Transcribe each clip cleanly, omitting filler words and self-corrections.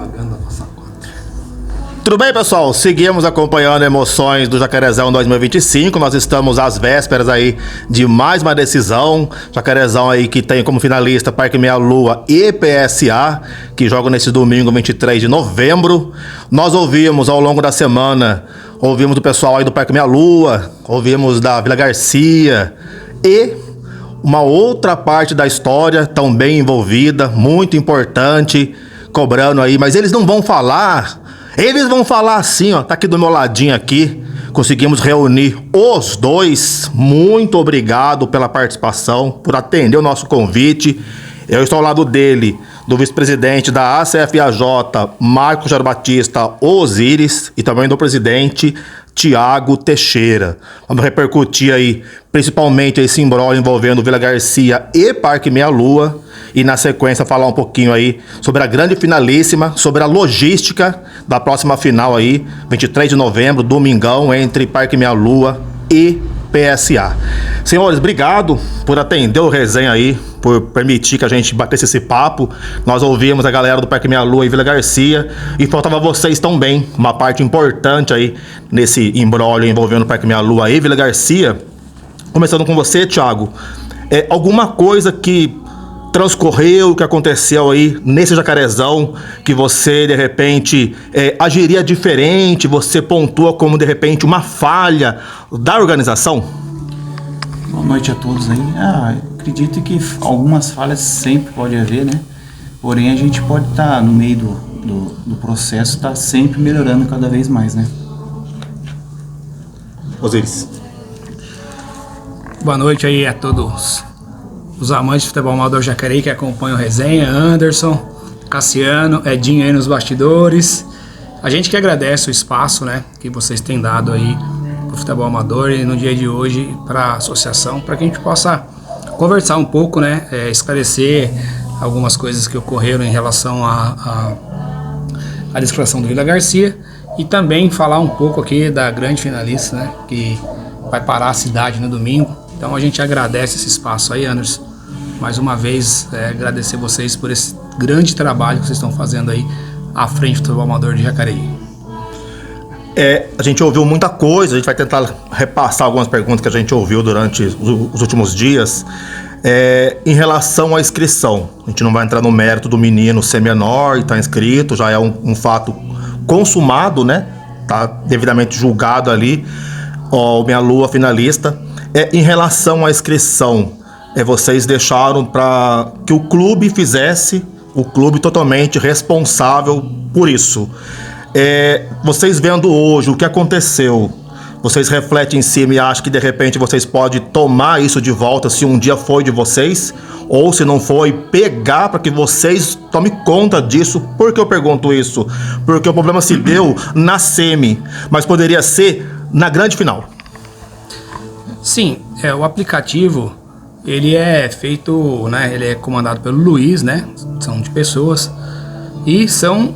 propaganda da Passa Quatro. Tudo bem, pessoal? Seguimos acompanhando emoções do Jacarezão 2025. Nós estamos às vésperas aí de mais uma decisão. Jacarezão aí que tem como finalista Parque Meia Lua e PSA, que jogam nesse domingo 23 de novembro. Nós ouvimos ao longo da semana, ouvimos do pessoal aí do Parque Meia Lua, ouvimos da Vila Garcia e uma outra parte da história também envolvida, muito importante, cobrando aí, mas eles não vão falar. Eles vão falar assim, ó, tá aqui do meu ladinho aqui. Conseguimos reunir os dois. Muito obrigado pela participação, por atender o nosso convite. Eu estou ao lado dele, do vice-presidente da ACFAJ, Marcos Jairo Batista Osíris, e também do presidente Tiago Teixeira. Vamos repercutir aí, principalmente esse imbróglio envolvendo Vila Garcia e Parque Meia Lua. E na sequência falar um pouquinho aí sobre a grande finalíssima, sobre a logística da próxima final aí, 23 de novembro, domingão, entre Parque Meia Lua e PSA. Senhores, obrigado por atender o resenha aí, por permitir que a gente batesse esse papo. Nós ouvimos a galera do Parque Meia Lua e Vila Garcia, e faltava vocês também, uma parte importante aí nesse imbróglio envolvendo Parque Meia Lua e Vila Garcia. Começando com você, Thiago, alguma coisa que transcorreu, que aconteceu aí nesse Jacarezão, que você de repente agiria diferente, você pontua como de repente uma falha da organização? Boa noite a todos aí. Acredito que algumas falhas sempre pode haver, né? Porém a gente pode estar no meio do processo, estar sempre melhorando cada vez mais, né? Osíris. Boa noite aí a todos os amantes de futebol amador Jacareí que acompanham o resenha, Anderson, Cassiano, Edinho aí nos bastidores. A gente que agradece o espaço, né, que vocês têm dado aí pro futebol amador e no dia de hoje para a associação, para que a gente possa conversar um pouco, né, esclarecer algumas coisas que ocorreram em relação à desclassificação do Vila Garcia e também falar um pouco aqui da grande finalista, né, que vai parar a cidade no domingo. Então a gente agradece esse espaço aí, Anderson. Mais uma vez, agradecer vocês por esse grande trabalho que vocês estão fazendo aí à frente do futebol amador de Jacareí. A gente ouviu muita coisa, a gente vai tentar repassar algumas perguntas que a gente ouviu durante os últimos dias. Em relação à inscrição, a gente não vai entrar no mérito do menino ser menor e estar inscrito, já é um fato consumado, né? Tá devidamente julgado ali, o Meia Lua finalista. Em relação à inscrição, vocês deixaram para que o clube fizesse, o clube totalmente responsável por isso. Vocês vendo hoje o que aconteceu, vocês refletem em cima e acham que de repente vocês podem tomar isso de volta se um dia foi de vocês, ou se não foi, pegar para que vocês tomem conta disso. Por que eu pergunto isso? Porque o problema se deu na semi, mas poderia ser na grande final. Sim, o aplicativo, ele é feito, né, ele é comandado pelo Luiz, né, são de pessoas, e são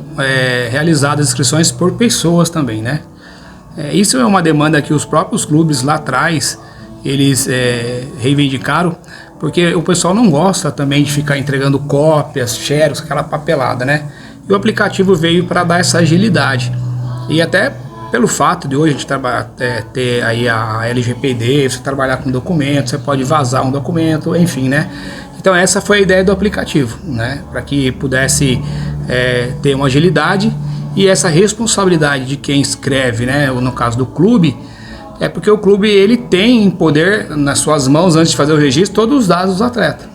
realizadas inscrições por pessoas também, né. Isso é uma demanda que os próprios clubes lá atrás, eles reivindicaram, porque o pessoal não gosta também de ficar entregando cópias, xerox, aquela papelada, né, e o aplicativo veio para dar essa agilidade, e até pelo fato de hoje a gente ter aí a LGPD, você trabalhar com documentos, você pode vazar um documento, enfim, né? Então essa foi a ideia do aplicativo, né? Para que pudesse ter uma agilidade e essa responsabilidade de quem escreve, né? No caso do clube, porque o clube ele tem em poder nas suas mãos, antes de fazer o registro, todos os dados do atleta.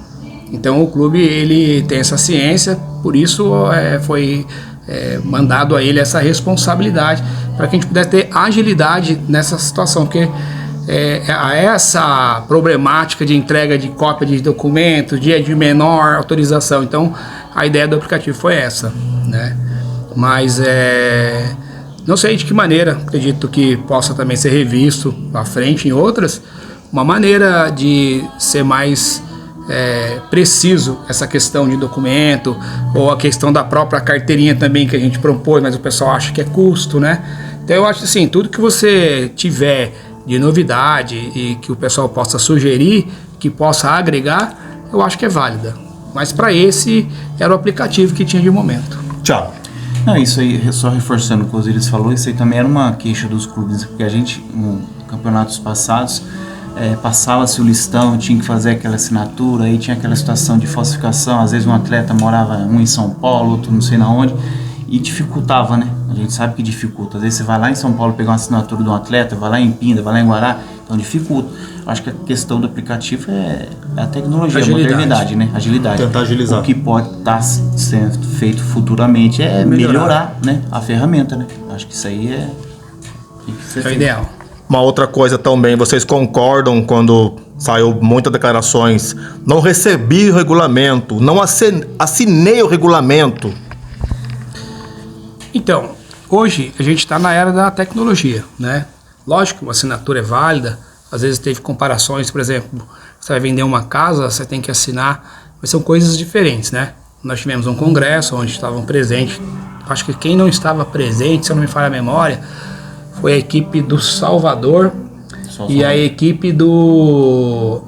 Então o clube ele tem essa ciência, por isso foi mandado a ele essa responsabilidade para que a gente pudesse ter agilidade nessa situação, porque essa problemática de entrega de cópia de documento, de menor autorização. Então a ideia do aplicativo foi essa, né? Mas não sei de que maneira, acredito que possa também ser revisto à frente em outras, uma maneira de ser mais preciso essa questão de documento, ou a questão da própria carteirinha também que a gente propôs, mas o pessoal acha que é custo, né? Então eu acho assim, tudo que você tiver de novidade e que o pessoal possa sugerir, que possa agregar, eu acho que é válida. Mas para esse era o aplicativo que tinha de momento. Tchau. Não, isso aí, só reforçando o que o Osiris falou, isso aí também era uma queixa dos clubes, porque a gente, no campeonatos passados, passava-se o listão, tinha que fazer aquela assinatura, aí tinha aquela situação de falsificação, às vezes um atleta morava um em São Paulo, outro não sei na onde, e dificultava, né? A gente sabe que dificulta. Às vezes você vai lá em São Paulo pegar uma assinatura de um atleta, vai lá em Pinda, vai lá em Guará, então dificulta. Acho que a questão do aplicativo é a tecnologia, a modernidade, né? Agilidade. Tentar agilizar. O que pode estar sendo feito futuramente é melhorar, né? A ferramenta, né? Acho que isso aí tem que ser o ideal. Uma outra coisa também, vocês concordam quando saiu muitas declarações, não recebi o regulamento, não assinei o regulamento? Então, hoje a gente está na era da tecnologia, né? Lógico que uma assinatura é válida, às vezes teve comparações, por exemplo, você vai vender uma casa, você tem que assinar, mas são coisas diferentes, né? Nós tivemos um congresso onde estavam presentes, acho que quem não estava presente, se eu não me falha a memória, foi a equipe do Salvador e a equipe do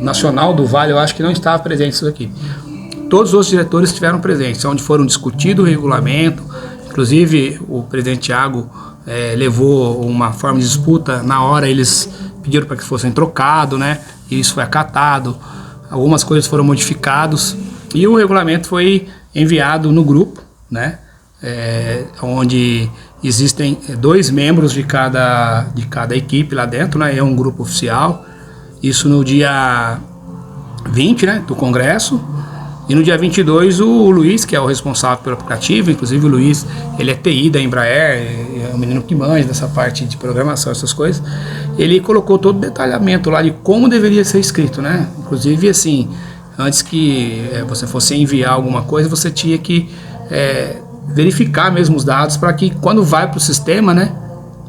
Nacional do Vale, eu acho que não estava presente isso aqui. Todos os diretores estiveram presentes, onde foram discutido o regulamento, inclusive o presidente Thiago levou uma forma de disputa, na hora eles pediram para que fossem trocados, né? E isso foi acatado, algumas coisas foram modificadas e o regulamento foi enviado no grupo, né? Onde existem 2 membros de cada equipe lá dentro, né? É um grupo oficial, isso no dia 20, né, do congresso. E no dia 22 o Luiz, que é o responsável pelo aplicativo, inclusive o Luiz, ele é TI da Embraer, é um menino que manja dessa parte de programação, essas coisas, ele colocou todo o detalhamento lá de como deveria ser escrito, né? Inclusive, assim, antes que você fosse enviar alguma coisa, você tinha que verificar mesmo os dados para que quando vai para o sistema, né?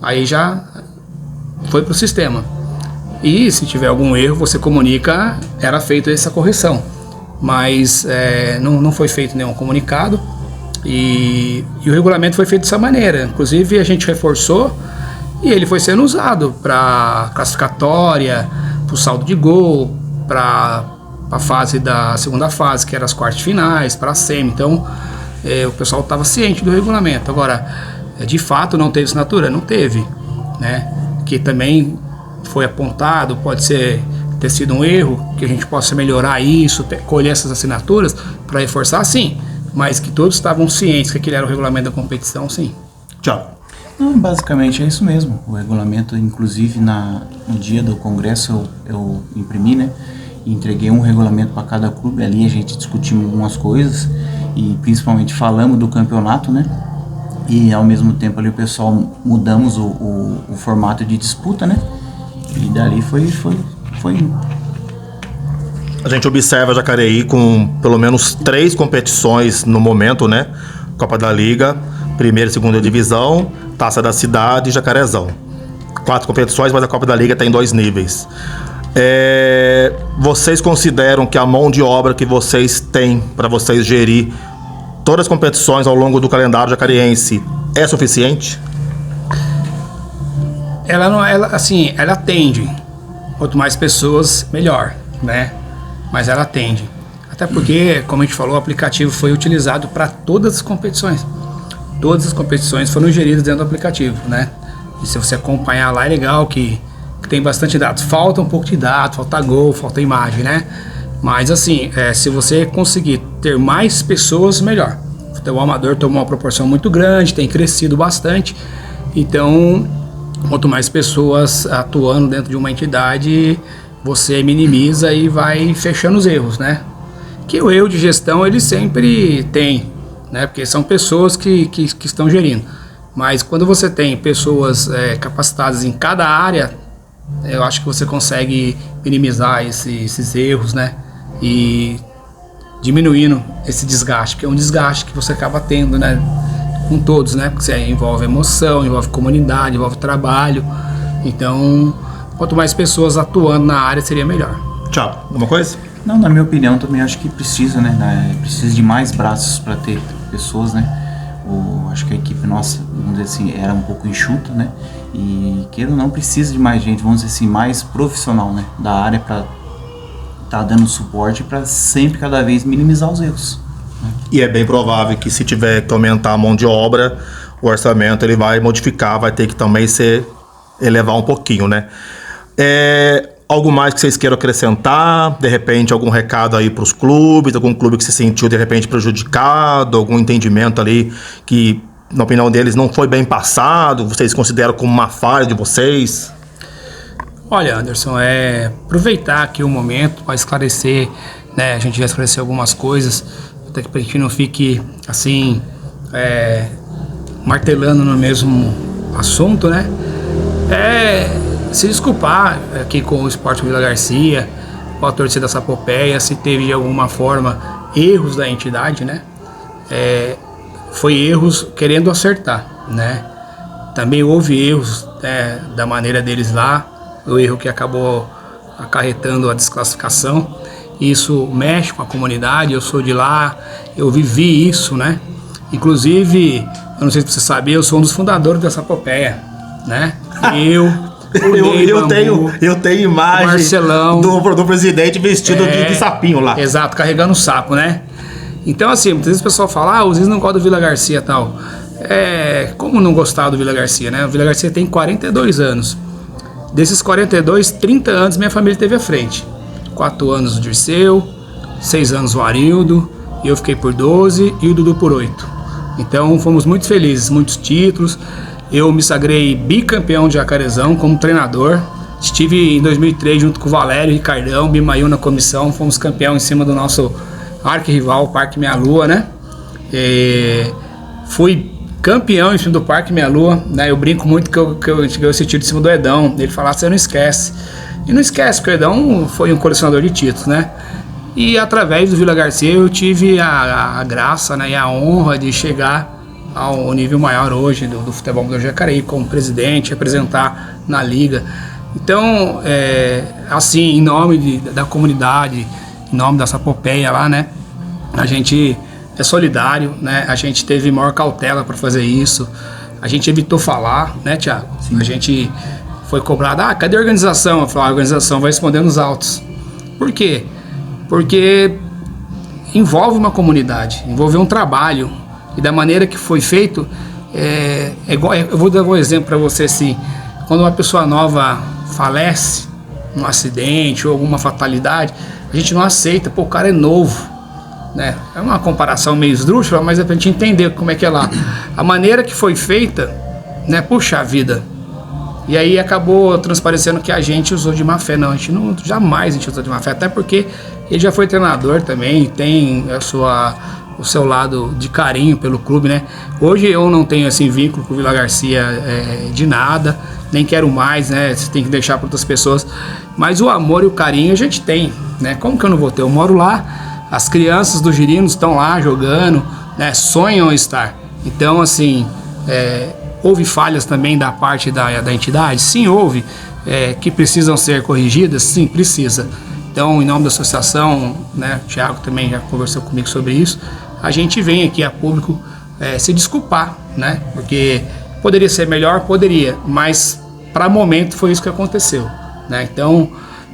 Aí já foi para o sistema. E se tiver algum erro, você comunica, era feita essa correção. Mas não foi feito nenhum comunicado e o regulamento foi feito dessa maneira. Inclusive a gente reforçou e ele foi sendo usado para classificatória, para o saldo de gol, para a fase da segunda fase, que era as quartas finais, para a semi. Então o pessoal estava ciente do regulamento. Agora, de fato não teve assinatura? Não teve, né? Que também foi apontado, pode ter sido um erro, que a gente possa melhorar isso, colher essas assinaturas para reforçar, sim, mas que todos estavam cientes que aquele era o regulamento da competição, sim. Tchau. Não, basicamente é isso mesmo. O regulamento, inclusive no dia do congresso eu imprimi, né? E entreguei um regulamento para cada clube. Ali a gente discutiu algumas coisas e principalmente falamos do campeonato, né? E ao mesmo tempo ali o pessoal mudamos o formato de disputa, né? E dali foi. A gente observa Jacareí com pelo menos 3 competições no momento, né? Copa da Liga, primeira e segunda divisão, Taça da Cidade e Jacarezão. 4 competições, mas a Copa da Liga tem 2 níveis. Vocês consideram que a mão de obra que vocês têm para vocês gerir todas as competições ao longo do calendário jacariense é suficiente? Ela atende. Quanto mais pessoas, melhor, né? Mas ela atende. Até porque, como a gente falou, o aplicativo foi utilizado para todas as competições. Todas as competições foram geridas dentro do aplicativo, né? E se você acompanhar lá, é legal que tem bastante dados. Falta um pouco de dados, falta gol, falta imagem, né? Mas assim, se você conseguir ter mais pessoas, melhor. O futebol amador tomou uma proporção muito grande, tem crescido bastante. Então, quanto mais pessoas atuando dentro de uma entidade, você minimiza e vai fechando os erros, né? Que o erro de gestão ele sempre tem, né? Porque são pessoas que estão gerindo. Mas quando você tem pessoas capacitadas em cada área, eu acho que você consegue minimizar esses erros, né? E diminuindo esse desgaste, que é um desgaste que você acaba tendo, né? Com todos, né? Porque você envolve emoção, envolve comunidade, envolve trabalho. Então, quanto mais pessoas atuando na área, seria melhor. Tchau. Alguma coisa? Não, na minha opinião, também acho que precisa, né? Precisa de mais braços para ter pessoas, né? Acho que a equipe nossa, vamos dizer assim, era um pouco enxuta, né? E queira ou não, precisa de mais gente, vamos dizer assim, mais profissional, né? Da área para tá dando suporte para sempre, cada vez, minimizar os erros. E é bem provável que se tiver que aumentar a mão de obra, o orçamento ele vai modificar, vai ter que também elevar um pouquinho, né? Algo mais que vocês queiram acrescentar? De repente, algum recado aí para os clubes? Algum clube que se sentiu, de repente, prejudicado? Algum entendimento ali que, na opinião deles, não foi bem passado? Vocês consideram como uma falha de vocês? Olha, Anderson, aproveitar aqui o momento para esclarecer, né? A gente vai esclarecer algumas coisas, até que para a gente não fique, assim, martelando no mesmo assunto, né? Se desculpar aqui com o Esporte Vila Garcia, com a torcida Sapopeia, se teve de alguma forma erros da entidade, né? Foi erros querendo acertar, né? Também houve erros da maneira deles lá, o erro que acabou acarretando a desclassificação. Isso mexe com a comunidade, eu sou de lá, eu vivi isso, né? Inclusive, eu não sei se você sabia, eu sou um dos fundadores da Sapopeia, né? Eu tenho imagem Marcelão, do presidente vestido de sapinho lá. Exato, carregando o sapo, né? Então, assim, muitas vezes o pessoal fala, às vezes não gosta do Vila Garcia e tal. Como não gostar do Vila Garcia, né? O Vila Garcia tem 42 anos. Desses 42, 30 anos minha família teve à frente. 4 anos o Dirceu, 6 anos o Arildo, eu fiquei por 12 e o Dudu por 8. Então fomos muito felizes, muitos títulos. Eu me sagrei bicampeão de Jacarezão como treinador. Estive em 2003 junto com o Valério, Ricardão, Bimaiu na comissão. Fomos campeão em cima do nosso arquirrival, Parque Meia Lua, né? Fui campeão em cima do Parque Meia Lua, né? Eu brinco muito que eu ganhei esse título em cima do Edão. Ele falava, você não esquece. E não esquece, porque o Edão foi um colecionador de títulos, né? E através do Vila Garcia eu tive a graça, né, e a honra de chegar ao nível maior hoje do futebol do Jacareí, como presidente, representar na liga. Então, assim, em nome da comunidade, em nome da Sapopeia lá, né, a gente é solidário, né, a gente teve maior cautela para fazer isso, a gente evitou falar, né, Thiago? Sim. A gente foi cobrado, cadê a organização? Eu falei, a organização vai responder nos autos. Por quê? Porque envolve uma comunidade, envolve um trabalho. E da maneira que foi feito, igual, eu vou dar um exemplo para você assim, quando uma pessoa nova falece, num acidente ou alguma fatalidade, a gente não aceita, o cara é novo, né? É uma comparação meio esdrúxula, mas é pra gente entender como é que é lá. A maneira que foi feita, né, puxa vida. E aí acabou transparecendo que a gente usou de má fé. Não, jamais a gente usou de má fé, até porque ele já foi treinador também, tem o seu lado de carinho pelo clube, né? Hoje eu não tenho assim vínculo com o Vila Garcia de nada, nem quero mais, né? Você tem que deixar para outras pessoas. Mas o amor e o carinho a gente tem, né? Como que eu não vou ter? Eu moro lá, as crianças do Girino estão lá jogando, né? Sonham estar. Então, assim, houve falhas também da parte da entidade? Sim, houve. Que precisam ser corrigidas? Sim, precisa. Então, em nome da associação, né, o Thiago também já conversou comigo sobre isso, a gente vem aqui a público se desculpar, né? Porque poderia ser melhor, poderia, mas para o momento foi isso que aconteceu, né? Então,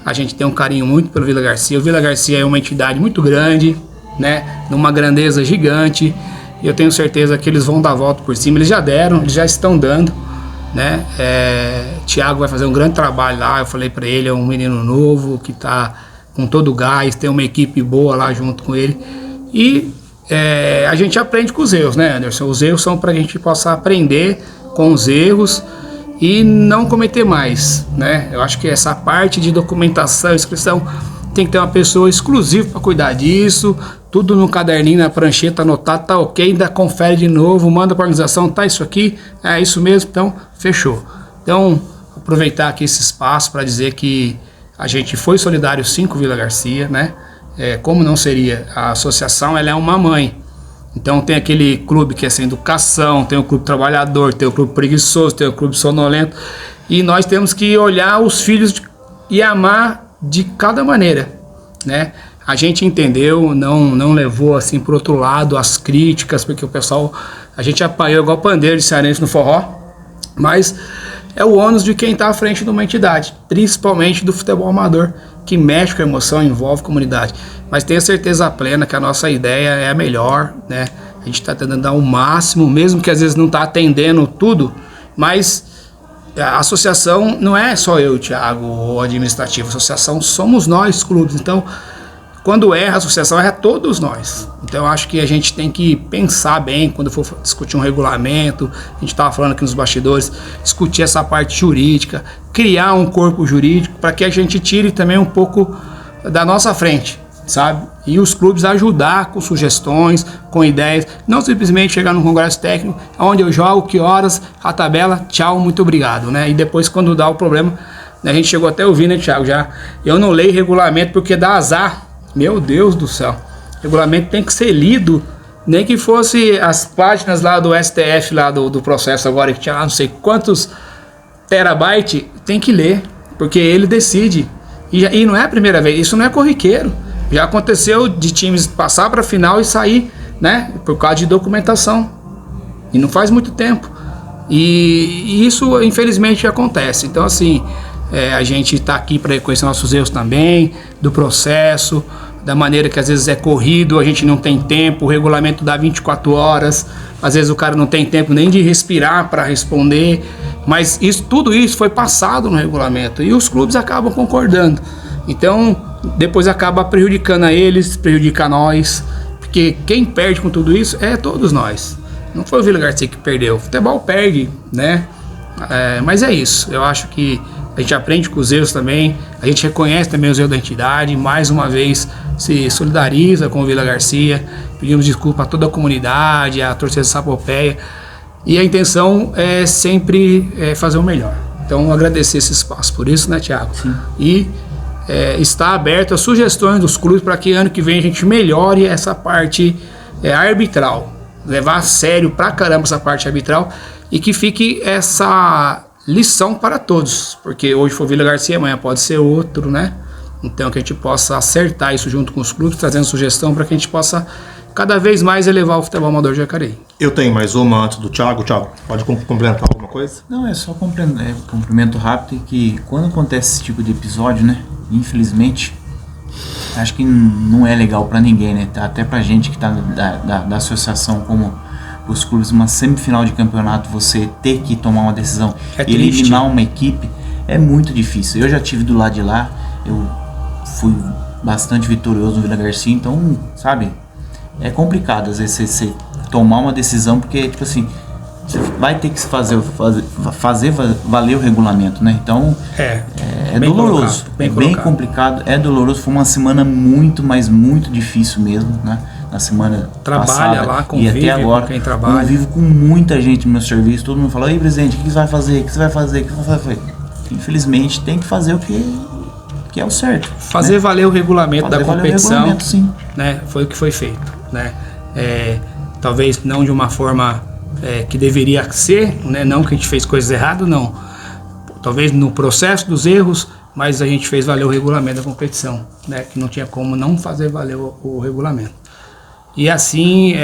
a gente tem um carinho muito pelo Vila Garcia. O Vila Garcia é uma entidade muito grande, né? Numa grandeza gigante, e eu tenho certeza que eles vão dar a volta por cima. Eles já deram, eles já estão dando, né? Thiago vai fazer um grande trabalho lá. Eu falei para ele, é um menino novo que está com todo o gás, tem uma equipe boa lá junto com ele, e a gente aprende com os erros, né, Anderson? Os erros são para a gente possa aprender com os erros e não cometer mais, né? Eu acho que essa parte de documentação, inscrição, tem que ter uma pessoa exclusiva para cuidar disso, tudo no caderninho, na prancheta, anotado, tá ok, ainda confere de novo, manda para a organização, tá isso aqui, é isso mesmo, então fechou. Então, aproveitar aqui esse espaço para dizer que a gente foi solidário sim com o Vila Garcia, né? Como não seria? A associação, ela é uma mãe. Então tem aquele clube que é sem educação, tem o clube trabalhador, tem o clube preguiçoso, tem o clube sonolento. E nós temos que olhar os filhos e amar de cada maneira, né? A gente entendeu, não levou assim pro outro lado as críticas, porque o pessoal, a gente apanhou igual pandeiro de cearense no forró, mas é o ônus de quem está à frente de uma entidade, principalmente do futebol amador, que mexe com a emoção, envolve a comunidade. Mas tenha certeza plena que a nossa ideia é a melhor, né? A gente está tentando dar o máximo, mesmo que às vezes não está atendendo tudo, mas a associação não é só eu, Thiago, o administrativo. A associação somos nós, clubes. Então, quando erra a associação, erra todos nós. Então, eu acho que a gente tem que pensar bem quando for discutir um regulamento. A gente estava falando aqui nos bastidores, discutir essa parte jurídica, criar um corpo jurídico para que a gente tire também um pouco da nossa frente, sabe? E os clubes ajudar com sugestões, com ideias, não simplesmente chegar num congresso técnico, onde eu jogo, que horas, a tabela, tchau, muito obrigado, né? E depois, quando dá o problema, a gente chegou até a ouvir, né, Thiago, já, eu não leio regulamento porque dá azar. Meu Deus do céu, o regulamento tem que ser lido, nem que fosse as páginas lá do STF, lá do processo agora, que tinha lá não sei quantos terabytes, tem que ler, porque ele decide. E não é a primeira vez, isso não é corriqueiro. Já aconteceu de times passar para a final e sair, né, por causa de documentação. E não faz muito tempo. E isso, infelizmente, acontece. Então, assim, a gente está aqui para reconhecer nossos erros também, do processo, da maneira que às vezes é corrido, a gente não tem tempo, o regulamento dá 24 horas, às vezes o cara não tem tempo nem de respirar para responder, mas tudo isso foi passado no regulamento e os clubes acabam concordando. Então, depois acaba prejudicando a eles, prejudica a nós, porque quem perde com tudo isso é todos nós. Não foi o Vila Garcia que perdeu, o futebol perde, né? Mas é isso, eu acho que a gente aprende com os erros também, a gente reconhece também os erros da entidade, mais uma vez se solidariza com o Vila Garcia, pedimos desculpa a toda a comunidade, a torcida de Sapopéia, e a intenção é sempre fazer o melhor. Então, agradecer esse espaço por isso, né, Thiago? Sim. E está aberto a sugestões dos clubes para que ano que vem a gente melhore essa parte arbitral, levar a sério pra caramba essa parte arbitral e que fique essa lição para todos, porque hoje foi o Vila Garcia, amanhã pode ser outro, né? Então que a gente possa acertar isso junto com os clubes, trazendo sugestão para que a gente possa cada vez mais elevar o futebol amador de Jacareí. Eu tenho mais uma antes do Thiago. Thiago, pode complementar alguma coisa? Não, é só complemento rápido que quando acontece esse tipo de episódio, né? Infelizmente, acho que não é legal para ninguém, né? Até pra gente que tá da associação, como os clubes, uma semifinal de campeonato, você ter que tomar uma decisão e eliminar uma equipe é muito difícil. Eu já tive do lado de lá, eu fui bastante vitorioso no Vila Garcia, então, sabe, é complicado às vezes você tomar uma decisão, porque, tipo assim, você vai ter que fazer valer o regulamento, né? Então, é doloroso, bem complicado, é doloroso. Foi uma semana muito, mas muito difícil mesmo, né? Na semana passada lá, e até agora, com quem trabalha. Eu vivo com muita gente no meu serviço, todo mundo fala: "Ei, presidente, o que você vai fazer? O que você vai fazer? O que você vai fazer?" Infelizmente, tem que fazer o que é o certo. Fazer, né? Valer o regulamento da competição, sim. Né? Foi o que foi feito, né? Talvez não de uma forma que deveria ser, né? Não que a gente fez coisas erradas, não. Talvez no processo dos erros, mas a gente fez valer o regulamento da competição, né? Que não tinha como não fazer valer o regulamento. E assim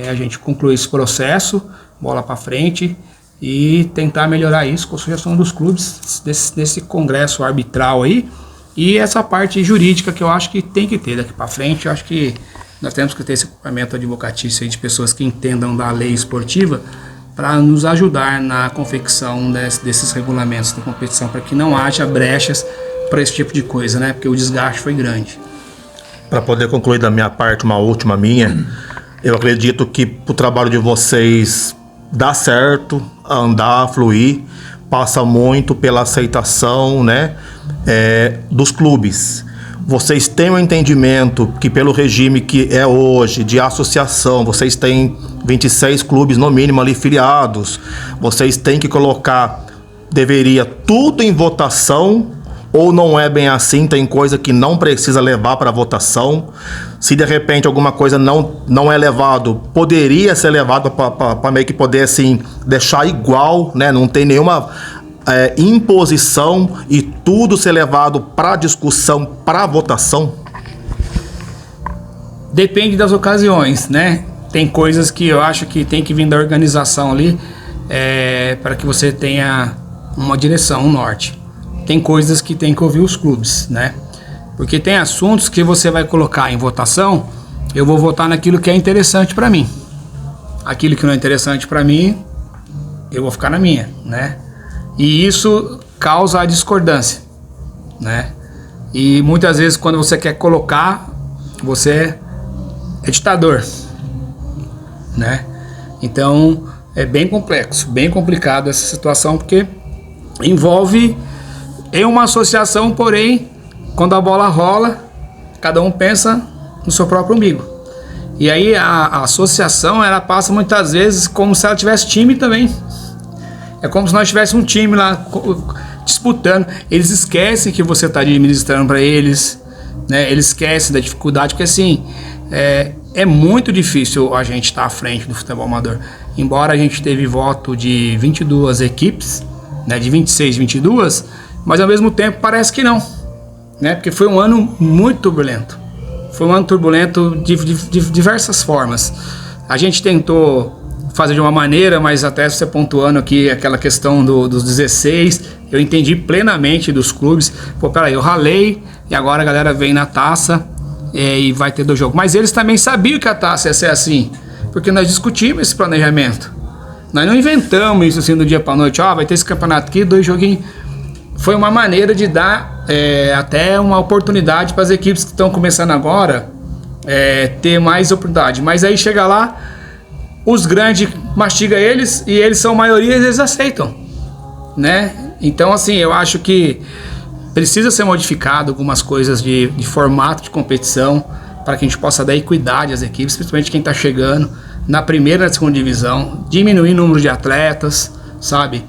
a gente concluiu esse processo, bola para frente, e tentar melhorar isso com a sugestão dos clubes desse congresso arbitral aí, e essa parte jurídica que eu acho que tem que ter daqui para frente. Eu acho que nós temos que ter esse acompanhamento advocatício aí de pessoas que entendam da lei esportiva para nos ajudar na confecção desses regulamentos da competição, para que não haja brechas para esse tipo de coisa, né? Porque o desgaste foi grande. Para poder concluir da minha parte, uma última minha, eu acredito que o trabalho de vocês dar certo, andar, fluir, passa muito pela aceitação, né, dos clubes. Vocês têm um entendimento que pelo regime que é hoje de associação, vocês têm 26 clubes no mínimo ali filiados, vocês têm que colocar, deveria tudo em votação, ou não é bem assim, tem coisa que não precisa levar para votação. Se de repente alguma coisa não é levado, poderia ser levado para meio que poder assim, deixar igual, né? Não tem nenhuma imposição e tudo ser levado para discussão, para votação? Depende das ocasiões, né? Tem coisas que eu acho que tem que vir da organização ali para que você tenha uma direção, um norte. tem coisas que tem que ouvir os clubes, né? Porque tem assuntos que você vai colocar em votação, eu vou votar naquilo que é interessante para mim. Aquilo que não é interessante para mim, eu vou ficar na minha, né? E isso causa a discordância, né? E muitas vezes quando você quer colocar, você é ditador, né? Então é bem complexo, bem complicado essa situação, porque envolve em uma associação, porém, quando a bola rola, cada um pensa no seu próprio umbigo. E aí a associação, ela passa muitas vezes como se ela tivesse time também. É como se nós tivéssemos um time lá disputando. Eles esquecem que você está administrando para eles, né? Eles esquecem da dificuldade, porque assim, é muito difícil a gente estar à frente do futebol amador. Embora a gente teve voto de 22 equipes, né? De 26, 22, mas ao mesmo tempo parece que não, né? Porque foi um ano muito turbulento. Foi um ano turbulento de diversas formas. A gente tentou fazer de uma maneira, mas até você pontuando aqui aquela questão dos 16, eu entendi plenamente dos clubes. Pô, peraí, eu ralei e agora a galera vem na taça e vai ter 2 jogos. Mas eles também sabiam que a taça ia ser assim, porque nós discutimos esse planejamento. Nós não inventamos isso assim do dia para noite, vai ter esse campeonato aqui, 2 joguinhos. Foi uma maneira de dar até uma oportunidade para as equipes que estão começando agora ter mais oportunidade. Mas aí chega lá, os grandes mastigam eles e eles são maioria e eles aceitam, né? Então assim, eu acho que precisa ser modificado algumas coisas de formato de competição para que a gente possa dar equidade às equipes, principalmente quem está chegando na primeira e na segunda divisão, diminuir o número de atletas, sabe?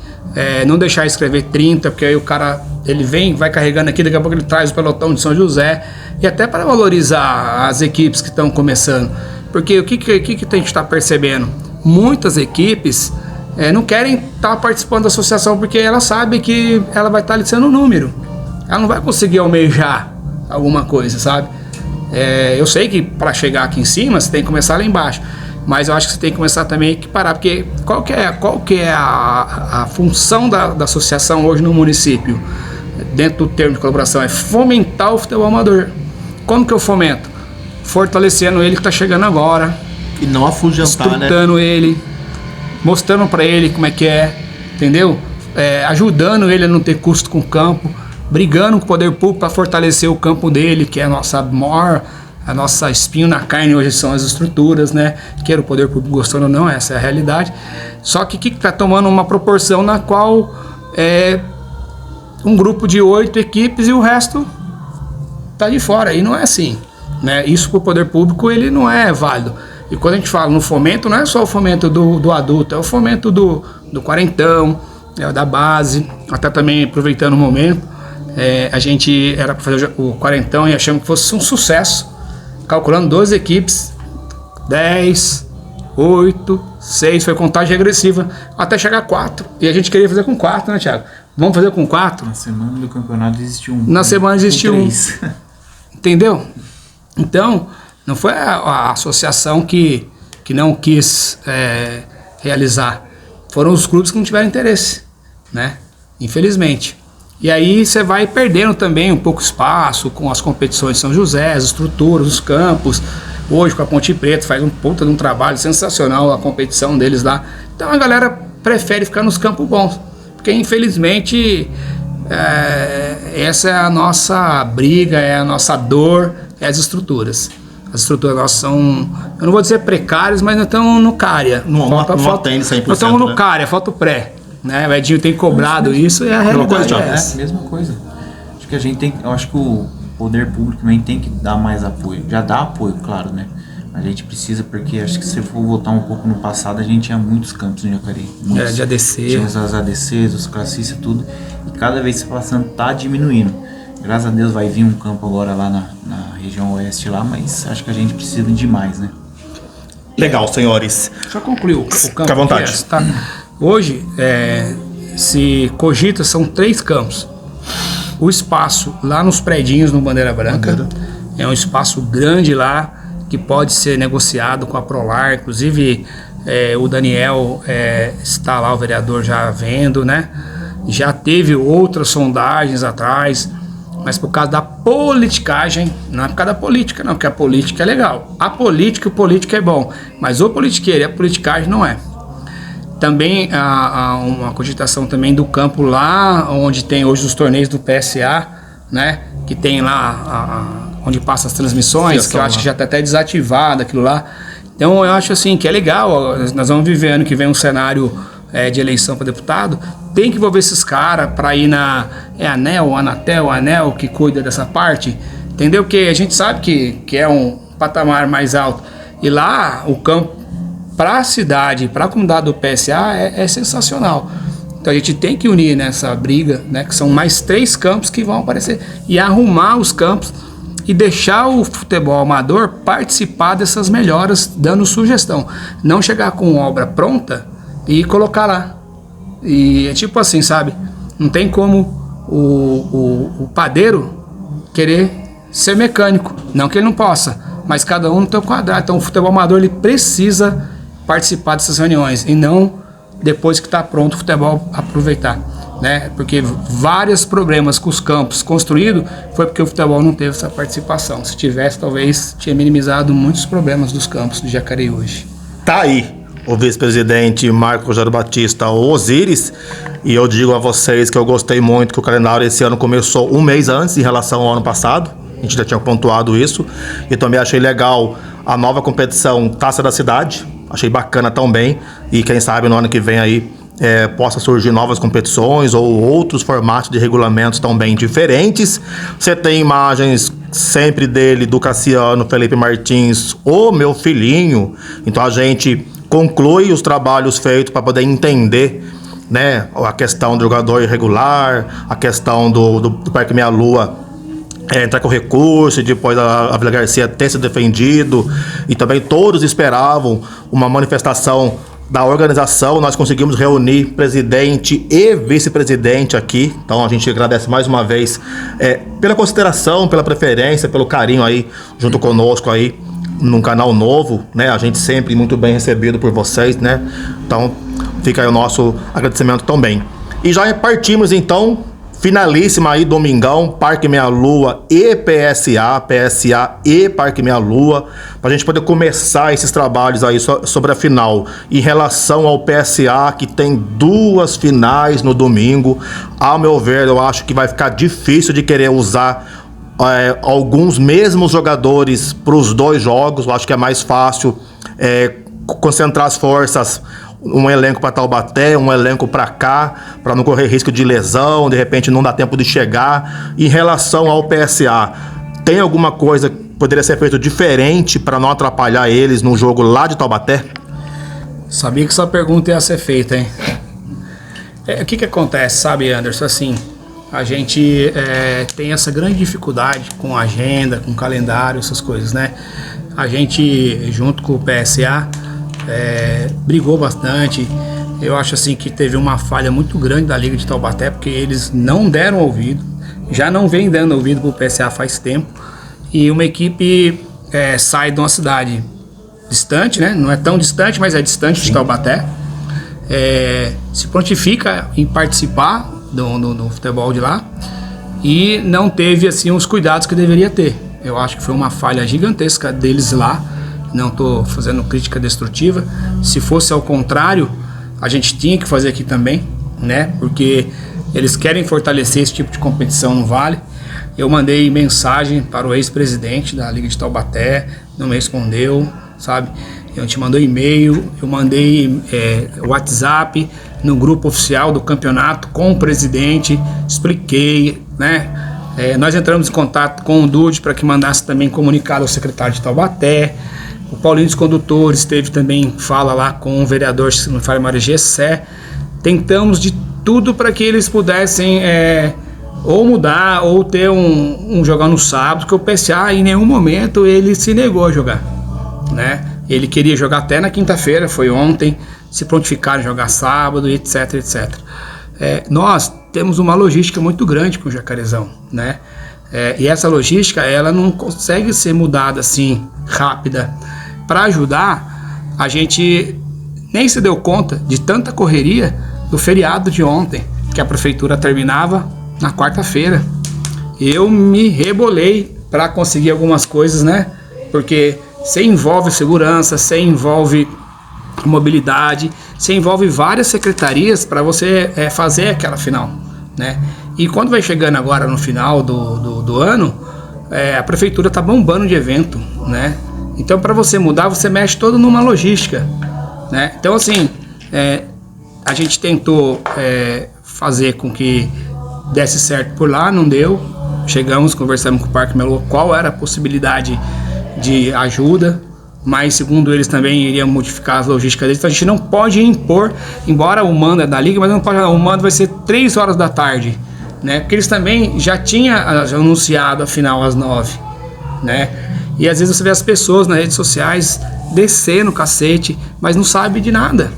Não deixar escrever 30, porque aí o cara, ele vem, vai carregando aqui, daqui a pouco ele traz o pelotão de São José, e até para valorizar as equipes que estão começando, porque o que a gente está percebendo? Muitas equipes não querem estar participando da associação, porque ela sabe que ela vai estar ali sendo um número, ela não vai conseguir almejar alguma coisa, sabe? Eu sei que para chegar aqui em cima, você tem que começar lá embaixo, mas eu acho que você tem que começar também a equiparar, porque qual que é a função da associação hoje no município, dentro do termo de colaboração? É fomentar o futebol amador. Como que eu fomento? Fortalecendo ele que está chegando agora, E não afugentar, né? estrutando ele, mostrando para ele como é que entendeu? Ajudando ele a não ter custo com o campo, brigando com o poder público para fortalecer o campo dele, que é a nossa espinho na carne hoje são as estruturas, né? Quer o poder público gostando ou não, essa é a realidade. Só que está tomando uma proporção na qual um grupo de 8 equipes e o resto está de fora. E não é assim, né? Isso para o poder público ele não é válido. E quando a gente fala no fomento, não é só o fomento do adulto, é o fomento do quarentão, da base, até também aproveitando o momento. A gente era para fazer o quarentão e achamos que fosse um sucesso. Calculando 12 equipes, 10, 8, 6, foi contagem regressiva, até chegar a 4. E a gente queria fazer com 4, né, Thiago? Vamos fazer com 4? Na semana do campeonato existiu um. Na semana existiu um. 3. Entendeu? Então, não foi a associação que não quis realizar. Foram os clubes que não tiveram interesse, né? Infelizmente. E aí você vai perdendo também um pouco espaço com as competições de São José, as estruturas, os campos. Hoje com a Ponte Preta faz um puta de um trabalho sensacional a competição deles lá. Então a galera prefere ficar nos campos bons, porque infelizmente essa é a nossa briga, é a nossa dor, é as estruturas. As estruturas nossas são, eu não vou dizer precárias, mas nós estamos no cária. Não atende 100%, nós estamos no né? cária, falta o pré. Né? O Edinho tem cobrado isso e a realidade é essa. Mesma coisa. Acho que eu acho que o poder público também tem que dar mais apoio. Já dá apoio, claro, né? A gente precisa, porque acho que se for voltar um pouco no passado, a gente tinha muitos campos no Jacareí. De ADC. Tinha as ADCs, os classistas, tudo. E cada vez que passando, tá diminuindo. Graças a Deus vai vir um campo agora lá na região oeste lá, mas acho que a gente precisa de mais, né? Legal, senhores. Só concluir o campo. Fica à vontade. Tá? Hoje, se cogita, são 3 campos. O espaço lá nos predinhos no Bandeira Branca é um espaço grande lá que pode ser negociado com a Prolar. Inclusive o Daniel está lá, o vereador, já vendo, né? já teve outras sondagens atrás, mas por causa da politicagem, não é por causa da política não, porque a política é legal. A política, o político é bom, mas o politiqueiro e a politicagem não é. Também há uma cogitação também do campo lá, onde tem hoje os torneios do PSA, né? Que tem lá onde passa as transmissões, que eu acho que já está até desativado aquilo lá. Então eu acho assim que é legal, nós vamos viver ano que vem um cenário de eleição para deputado, tem que envolver esses caras para ir na Anatel que cuida dessa parte, entendeu? Porque a gente sabe que é um patamar mais alto. E lá o campo para a cidade, para a comunidade do PSA é sensacional. Então a gente tem que unir nessa briga, né, que são mais 3 campos que vão aparecer, e arrumar os campos e deixar o futebol amador participar dessas melhoras, dando sugestão. Não chegar com obra pronta e colocar lá. E é tipo assim, sabe? Não tem como o padeiro querer ser mecânico. Não que ele não possa, mas cada um no seu quadrado. Então o futebol amador ele precisa participar dessas reuniões e não depois que está pronto o futebol aproveitar, né? Porque vários problemas com os campos construídos foi porque o futebol não teve essa participação. Se tivesse, talvez tinha minimizado muitos problemas dos campos do Jacareí hoje. Tá aí o vice-presidente Marco Rogério Batista Osiris, e eu digo a vocês que eu gostei muito que o calendário esse ano começou um mês antes em relação ao ano passado. A gente já tinha pontuado isso, e também achei legal a nova competição Taça da Cidade. Achei bacana também, e quem sabe no ano que vem aí possa surgir novas competições ou outros formatos de regulamentos também diferentes. Você tem imagens sempre dele, do Cassiano Felipe Martins, o meu filhinho. Então a gente conclui os trabalhos feitos para poder entender, né, a questão do jogador irregular, a questão do Parque Meia Lua entrar com recurso, e depois a Vila Garcia ter se defendido, e também todos esperavam uma manifestação da organização. Nós conseguimos reunir presidente e vice-presidente aqui, então a gente agradece mais uma vez pela consideração, pela preferência, pelo carinho aí junto conosco aí num canal novo, né? A gente sempre muito bem recebido por vocês, né? Então fica aí o nosso agradecimento também. E já partimos então, finalíssima aí, domingão, Parque Meia Lua e PSA e Parque Meia Lua, para a gente poder começar esses trabalhos aí sobre a final. Em relação ao PSA, que tem 2 finais no domingo, ao meu ver, eu acho que vai ficar difícil de querer usar alguns mesmos jogadores para os 2 jogos. Eu acho que é mais fácil concentrar as forças, um elenco para Taubaté, um elenco para cá, para não correr risco de lesão, de repente não dá tempo de chegar. Em relação ao PSA, tem alguma coisa que poderia ser feito diferente para não atrapalhar eles no jogo lá de Taubaté? Sabia que essa pergunta ia ser feita, hein? O que acontece, sabe, Anderson? Assim, a gente tem essa grande dificuldade com agenda, com calendário, essas coisas, né? A gente, junto com o PSA, brigou bastante. Eu acho assim que teve uma falha muito grande da Liga de Taubaté, porque eles não deram ouvido, já não vem dando ouvido para o PSA faz tempo, e uma equipe sai de uma cidade distante, né? Não é tão distante, mas é distante de Taubaté, se prontifica em participar do futebol de lá e não teve assim os cuidados que deveria ter. Eu acho que foi uma falha gigantesca deles lá. Não estou fazendo crítica destrutiva. Se fosse ao contrário, a gente tinha que fazer aqui também, né? Porque eles querem fortalecer esse tipo de competição no Vale. Eu mandei mensagem para o ex-presidente da Liga de Taubaté, não me respondeu, sabe? A gente mandou e-mail, eu mandei WhatsApp no grupo oficial do campeonato com o presidente, expliquei, né? Nós entramos em contato com o Dude para que mandasse também comunicado ao secretário de Taubaté. O Paulinho dos Condutores teve também fala lá com o vereador, se não fala, Mário Gessé. Tentamos de tudo para que eles pudessem ou mudar ou ter um jogar no sábado, porque o PSA em nenhum momento ele se negou a jogar, né? Ele queria jogar até na quinta-feira, foi ontem, se prontificaram a jogar sábado, etc, etc. Nós temos uma logística muito grande com o Jacarezão, né? E essa logística, ela não consegue ser mudada assim, rápida. Para ajudar, a gente nem se deu conta de tanta correria do feriado de ontem, que a prefeitura terminava na quarta-feira. Eu me rebolei para conseguir algumas coisas, né? Porque você envolve segurança, você envolve mobilidade, você envolve várias secretarias para você fazer aquela final, né? E quando vai chegando agora no final do ano, a prefeitura tá bombando de evento, né? Então, para você mudar, você mexe todo numa logística, né? Então, assim, a gente tentou fazer com que desse certo por lá, não deu. Chegamos, conversamos com o Parque Melo qual era a possibilidade de ajuda, mas segundo eles também iriam modificar as logísticas deles. Então a gente não pode impor, embora o mando é da Liga, mas não pode, o mando vai ser 3 horas da tarde, né? Porque eles também já tinham anunciado a final às 9, né? E às vezes você vê as pessoas nas redes sociais descendo o cacete, mas não sabe de nada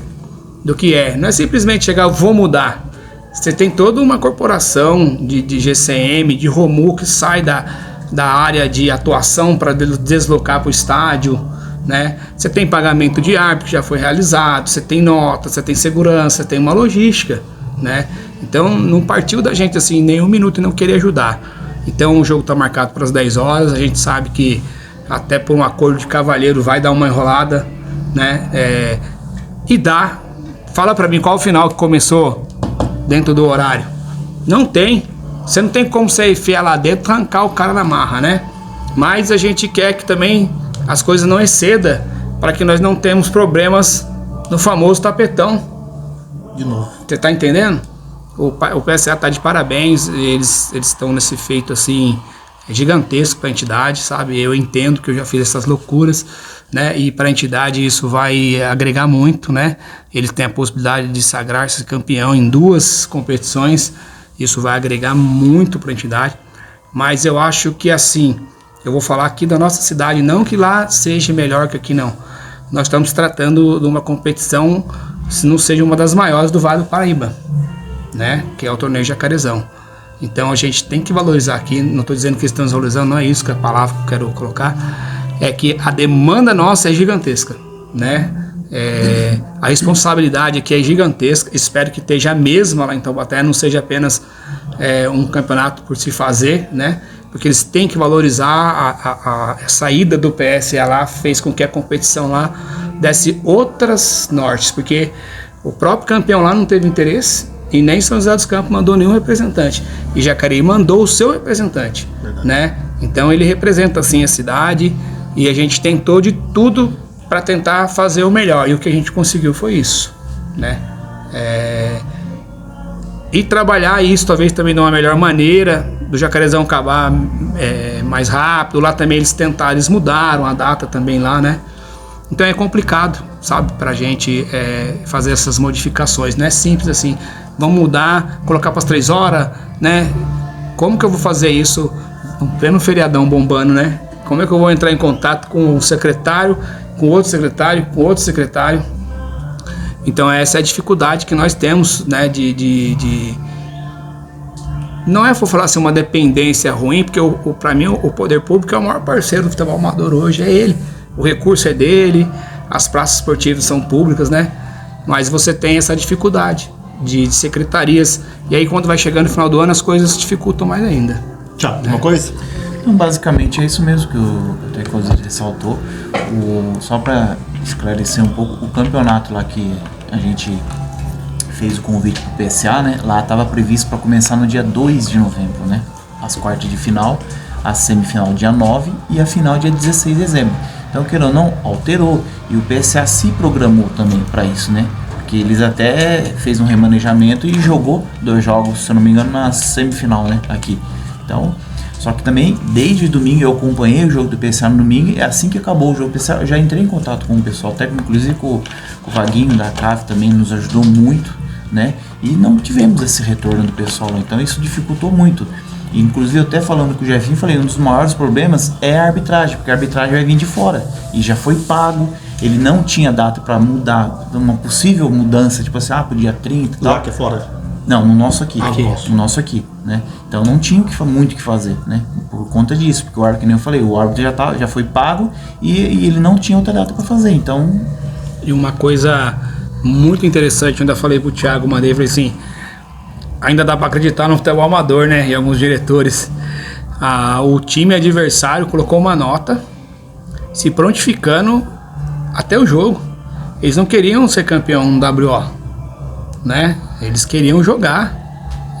do que é. Não é simplesmente chegar, eu vou mudar. Você tem toda uma corporação de GCM, de Romu, que sai da área de atuação para deslocar para o estádio, né? Você tem pagamento de árbitro que já foi realizado, você tem nota, você tem segurança, você tem uma logística, né? Então não partiu da gente assim nem um minuto e não querer ajudar. Então o jogo está marcado para as 10 horas, a gente sabe que até por um acordo de cavalheiro vai dar uma enrolada, né? E dá. Fala para mim qual o final que começou dentro do horário. Não tem. Você não tem como você enfiar lá dentro e arrancar o cara na marra, né? Mas a gente quer que também as coisas não excedam para que nós não temos problemas no famoso tapetão. De novo. Você tá entendendo? O PSA tá de parabéns. Eles estão nesse feito assim gigantesco para a entidade, sabe? Eu entendo que eu já fiz essas loucuras, né? E para a entidade isso vai agregar muito, né? Eles têm a possibilidade de sagrar-se campeão em 2 competições. Isso vai agregar muito para a entidade. Mas eu acho que assim, eu vou falar aqui da nossa cidade, não que lá seja melhor que aqui, não. Nós estamos tratando de uma competição, se não seja uma das maiores do Vale do Paraíba, né? Que é o torneio Jacarezão. Então a gente tem que valorizar aqui, não estou dizendo que estamos valorizando, não é isso que é a palavra que eu quero colocar, é que a demanda nossa é gigantesca, né? A responsabilidade aqui é gigantesca, espero que esteja a mesma lá em Taubaté, não seja apenas um campeonato por se fazer, né? Porque eles têm que valorizar a saída do PSA lá, fez com que a competição lá desse outras nortes, porque o próprio campeão lá não teve interesse, e nem São José dos Campos mandou nenhum representante. E Jacareí mandou o seu representante, né? Então ele representa assim a cidade e a gente tentou de tudo para tentar fazer o melhor. E o que a gente conseguiu foi isso, né? E trabalhar isso talvez também de uma melhor maneira, do Jacarezão acabar mais rápido. Lá também eles mudaram a data também lá, né? Então é complicado, sabe, pra gente fazer essas modificações. Não é simples assim, vamos mudar, colocar para as 3 horas, né? Como que eu vou fazer isso no pleno feriadão bombando, né? Como é que eu vou entrar em contato com o secretário, com outro secretário, com outro secretário? Então essa é a dificuldade que nós temos, né? Não vou falar assim uma dependência ruim, porque para mim o poder público é o maior parceiro do futebol amador hoje, é ele. O recurso é dele, as praças esportivas são públicas, né? Mas você tem essa dificuldade de secretarias. E aí quando vai chegando no final do ano as coisas dificultam mais ainda. Tchau, uma coisa? Então, basicamente é isso mesmo que o Tecosa ressaltou. Só para esclarecer um pouco, o campeonato lá que a gente fez o convite para o PSA, né? Lá estava previsto para começar no dia 2 de novembro, né? As quartas de final, a semifinal dia 9 e a final dia 16 de dezembro. Então, querendo ou não, alterou. E o PSA se programou também para isso, né? Porque eles até fez um remanejamento e jogou 2 jogos, se eu não me engano, na semifinal, né? Aqui. Então, só que também, desde domingo, eu acompanhei o jogo do PSA no domingo. É assim que acabou o jogo do PSA, eu já entrei em contato com o pessoal técnico, inclusive com o Vaguinho da CAF também nos ajudou muito, né? E não tivemos esse retorno do pessoal. Então, isso dificultou muito. Inclusive, eu até falando com o Jefinho, falei, um dos maiores problemas é a arbitragem, porque a arbitragem vai vir de fora e já foi pago, ele não tinha data para mudar, uma possível mudança, tipo assim, pro dia 30 lá que é fora? Não, no nosso aqui, no nosso aqui, né? Então não tinha muito o que fazer, né? Por conta disso, porque o árbitro, que nem eu falei, o árbitro já foi pago e ele não tinha outra data para fazer, então... E uma coisa muito interessante, eu ainda falei pro Thiago, mandei, falei assim, ainda dá para acreditar no futebol amador, né? E alguns diretores. O time adversário colocou uma nota se prontificando até o jogo. Eles não queriam ser campeão no WO, né? Eles queriam jogar.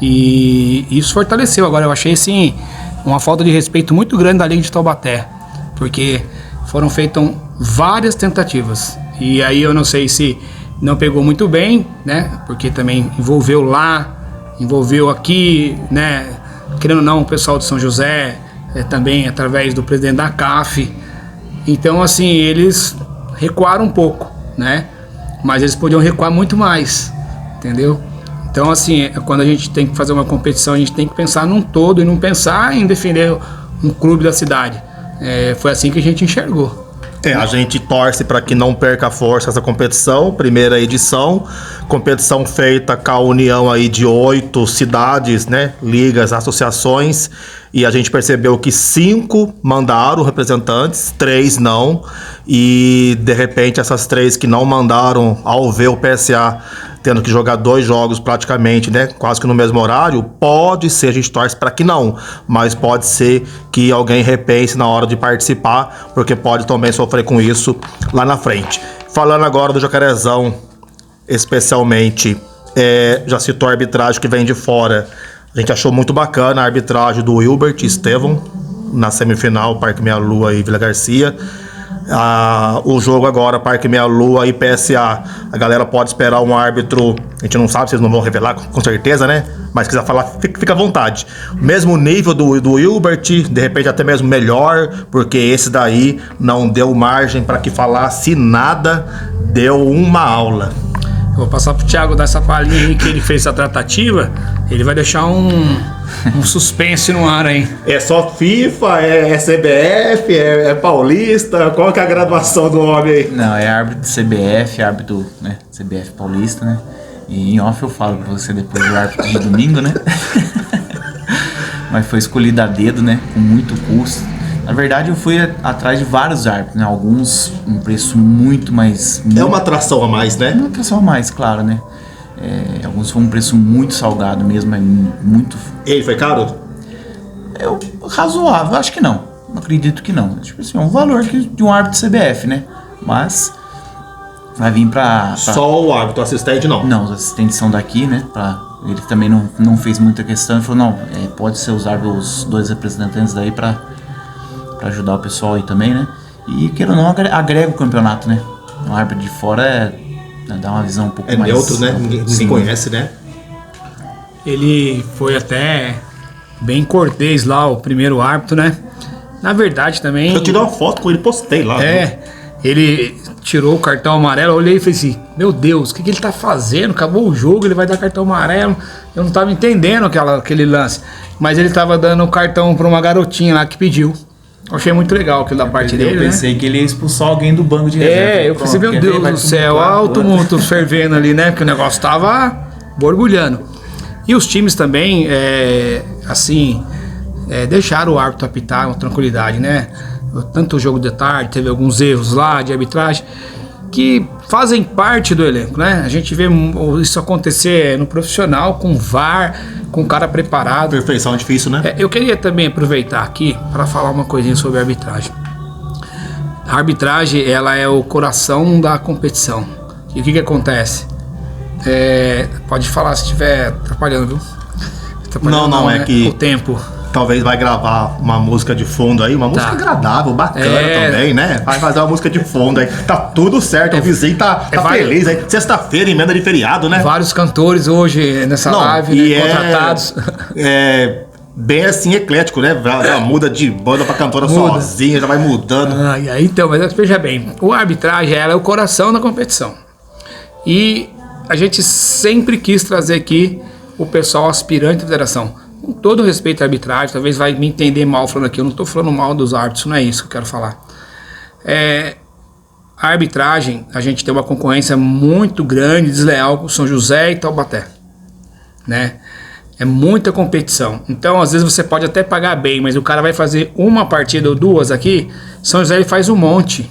E isso fortaleceu. Agora, eu achei, assim, uma falta de respeito muito grande da Liga de Taubaté. Porque foram feitas várias tentativas. E aí eu não sei se não pegou muito bem, né? Porque também envolveu lá, envolveu aqui, né? Querendo ou não, o pessoal de São José, também através do presidente da CAF. Então, assim, eles recuaram um pouco, né? Mas eles podiam recuar muito mais, entendeu? Então, assim, quando a gente tem que fazer uma competição, a gente tem que pensar num todo e não pensar em defender um clube da cidade. Foi assim que a gente enxergou. A gente torce para que não perca força essa competição, primeira edição, competição feita com a união aí de 8 cidades, né, ligas, associações, e a gente percebeu que 5 mandaram representantes, 3 não, e de repente essas 3 que não mandaram, ao ver o PSA tendo que jogar 2 jogos praticamente, né, quase que no mesmo horário, pode ser, a gente torce para que não, mas pode ser que alguém repense na hora de participar, porque pode também sofrer com isso lá na frente. Falando agora do Jacarezão, especialmente, já citou a arbitragem que vem de fora, a gente achou muito bacana a arbitragem do Wilbert Estevão, na semifinal, Parque Meia Lua e Vila Garcia. O jogo agora, Parque Meia Lua e PSA, a galera pode esperar um árbitro, a gente não sabe se eles não vão revelar com certeza, né? Mas se quiser falar, fica à vontade. Mesmo nível do Wilbert, de repente até mesmo melhor, porque esse daí não deu margem para que falasse nada, deu uma aula. Eu vou passar pro Thiago dar essa palhinha aí que ele fez essa tratativa, ele vai deixar um suspense no ar aí. É só FIFA, é CBF, é Paulista, qual que é a graduação do homem aí? Não, é árbitro de CBF, árbitro, né, CBF Paulista, né? E em off eu falo pra você depois do árbitro de domingo, né? Mas foi escolhido a dedo, né, com muito custo. Na verdade, eu fui atrás de vários árbitros, né? Alguns um preço muito mais... É uma atração a mais, né? Uma atração a mais, claro, né? Alguns foi um preço muito salgado mesmo, muito... Ele foi caro? Razoável, acho que não. Não acredito que não. Tipo assim, é um valor de um árbitro CBF, né? Mas vai vir pra... Só o árbitro, o assistente não? Não, os assistentes são daqui, né? Ele também não fez muita questão. Ele falou, não, pode ser usado os 2 representantes daí pra ajudar o pessoal aí também, né? E queira ou não, agrega o campeonato, né? Um árbitro de fora dá uma visão um pouco mais... É neutro, né? Ninguém conhece, né? Ele foi até bem cortês lá, o primeiro árbitro, né? Na verdade também... Eu tirei uma foto com ele, postei lá. Ele tirou o cartão amarelo, eu olhei e falei assim, meu Deus, o que ele tá fazendo? Acabou o jogo, ele vai dar cartão amarelo. Eu não tava entendendo aquele lance. Mas ele tava dando o cartão pra uma garotinha lá que pediu. Eu achei muito legal aquilo da parte dele, né? Eu pensei que ele ia expulsar alguém do banco de reserva. Eu pensei, meu Deus do céu, olha o tumulto fervendo ali, né? Porque o negócio tava borbulhando. E os times também, deixaram o árbitro apitar com tranquilidade, né? Tanto o jogo de tarde, teve alguns erros lá de arbitragem que fazem parte do elenco, né? A gente vê isso acontecer no profissional, com VAR, com o cara preparado. Perfeição é difícil, né? Eu queria também aproveitar aqui para falar uma coisinha sobre a arbitragem. A arbitragem, ela é o coração da competição. E o que acontece? Pode falar se estiver atrapalhando, viu? Não, é que... O tempo. Talvez vai gravar uma música de fundo aí, uma música agradável, bacana também, né? Vai fazer uma música de fundo aí. Tá tudo certo, o vizinho tá feliz aí. Sexta-feira, emenda de feriado, né? Vários cantores hoje nessa live, né, contratados. Bem assim, eclético, né? Já muda de banda pra cantora sozinha, já vai mudando. Então, mas veja bem, a arbitragem, ela é o coração da competição. E a gente sempre quis trazer aqui o pessoal aspirante da federação. Com todo respeito à arbitragem, talvez vai me entender mal falando aqui, eu não estou falando mal dos árbitros, não é isso que eu quero falar. A arbitragem, a gente tem uma concorrência muito grande, desleal com São José e Taubaté, né? É muita competição, então às vezes você pode até pagar bem, mas o cara vai fazer uma partida ou 2 aqui, São José ele faz um monte,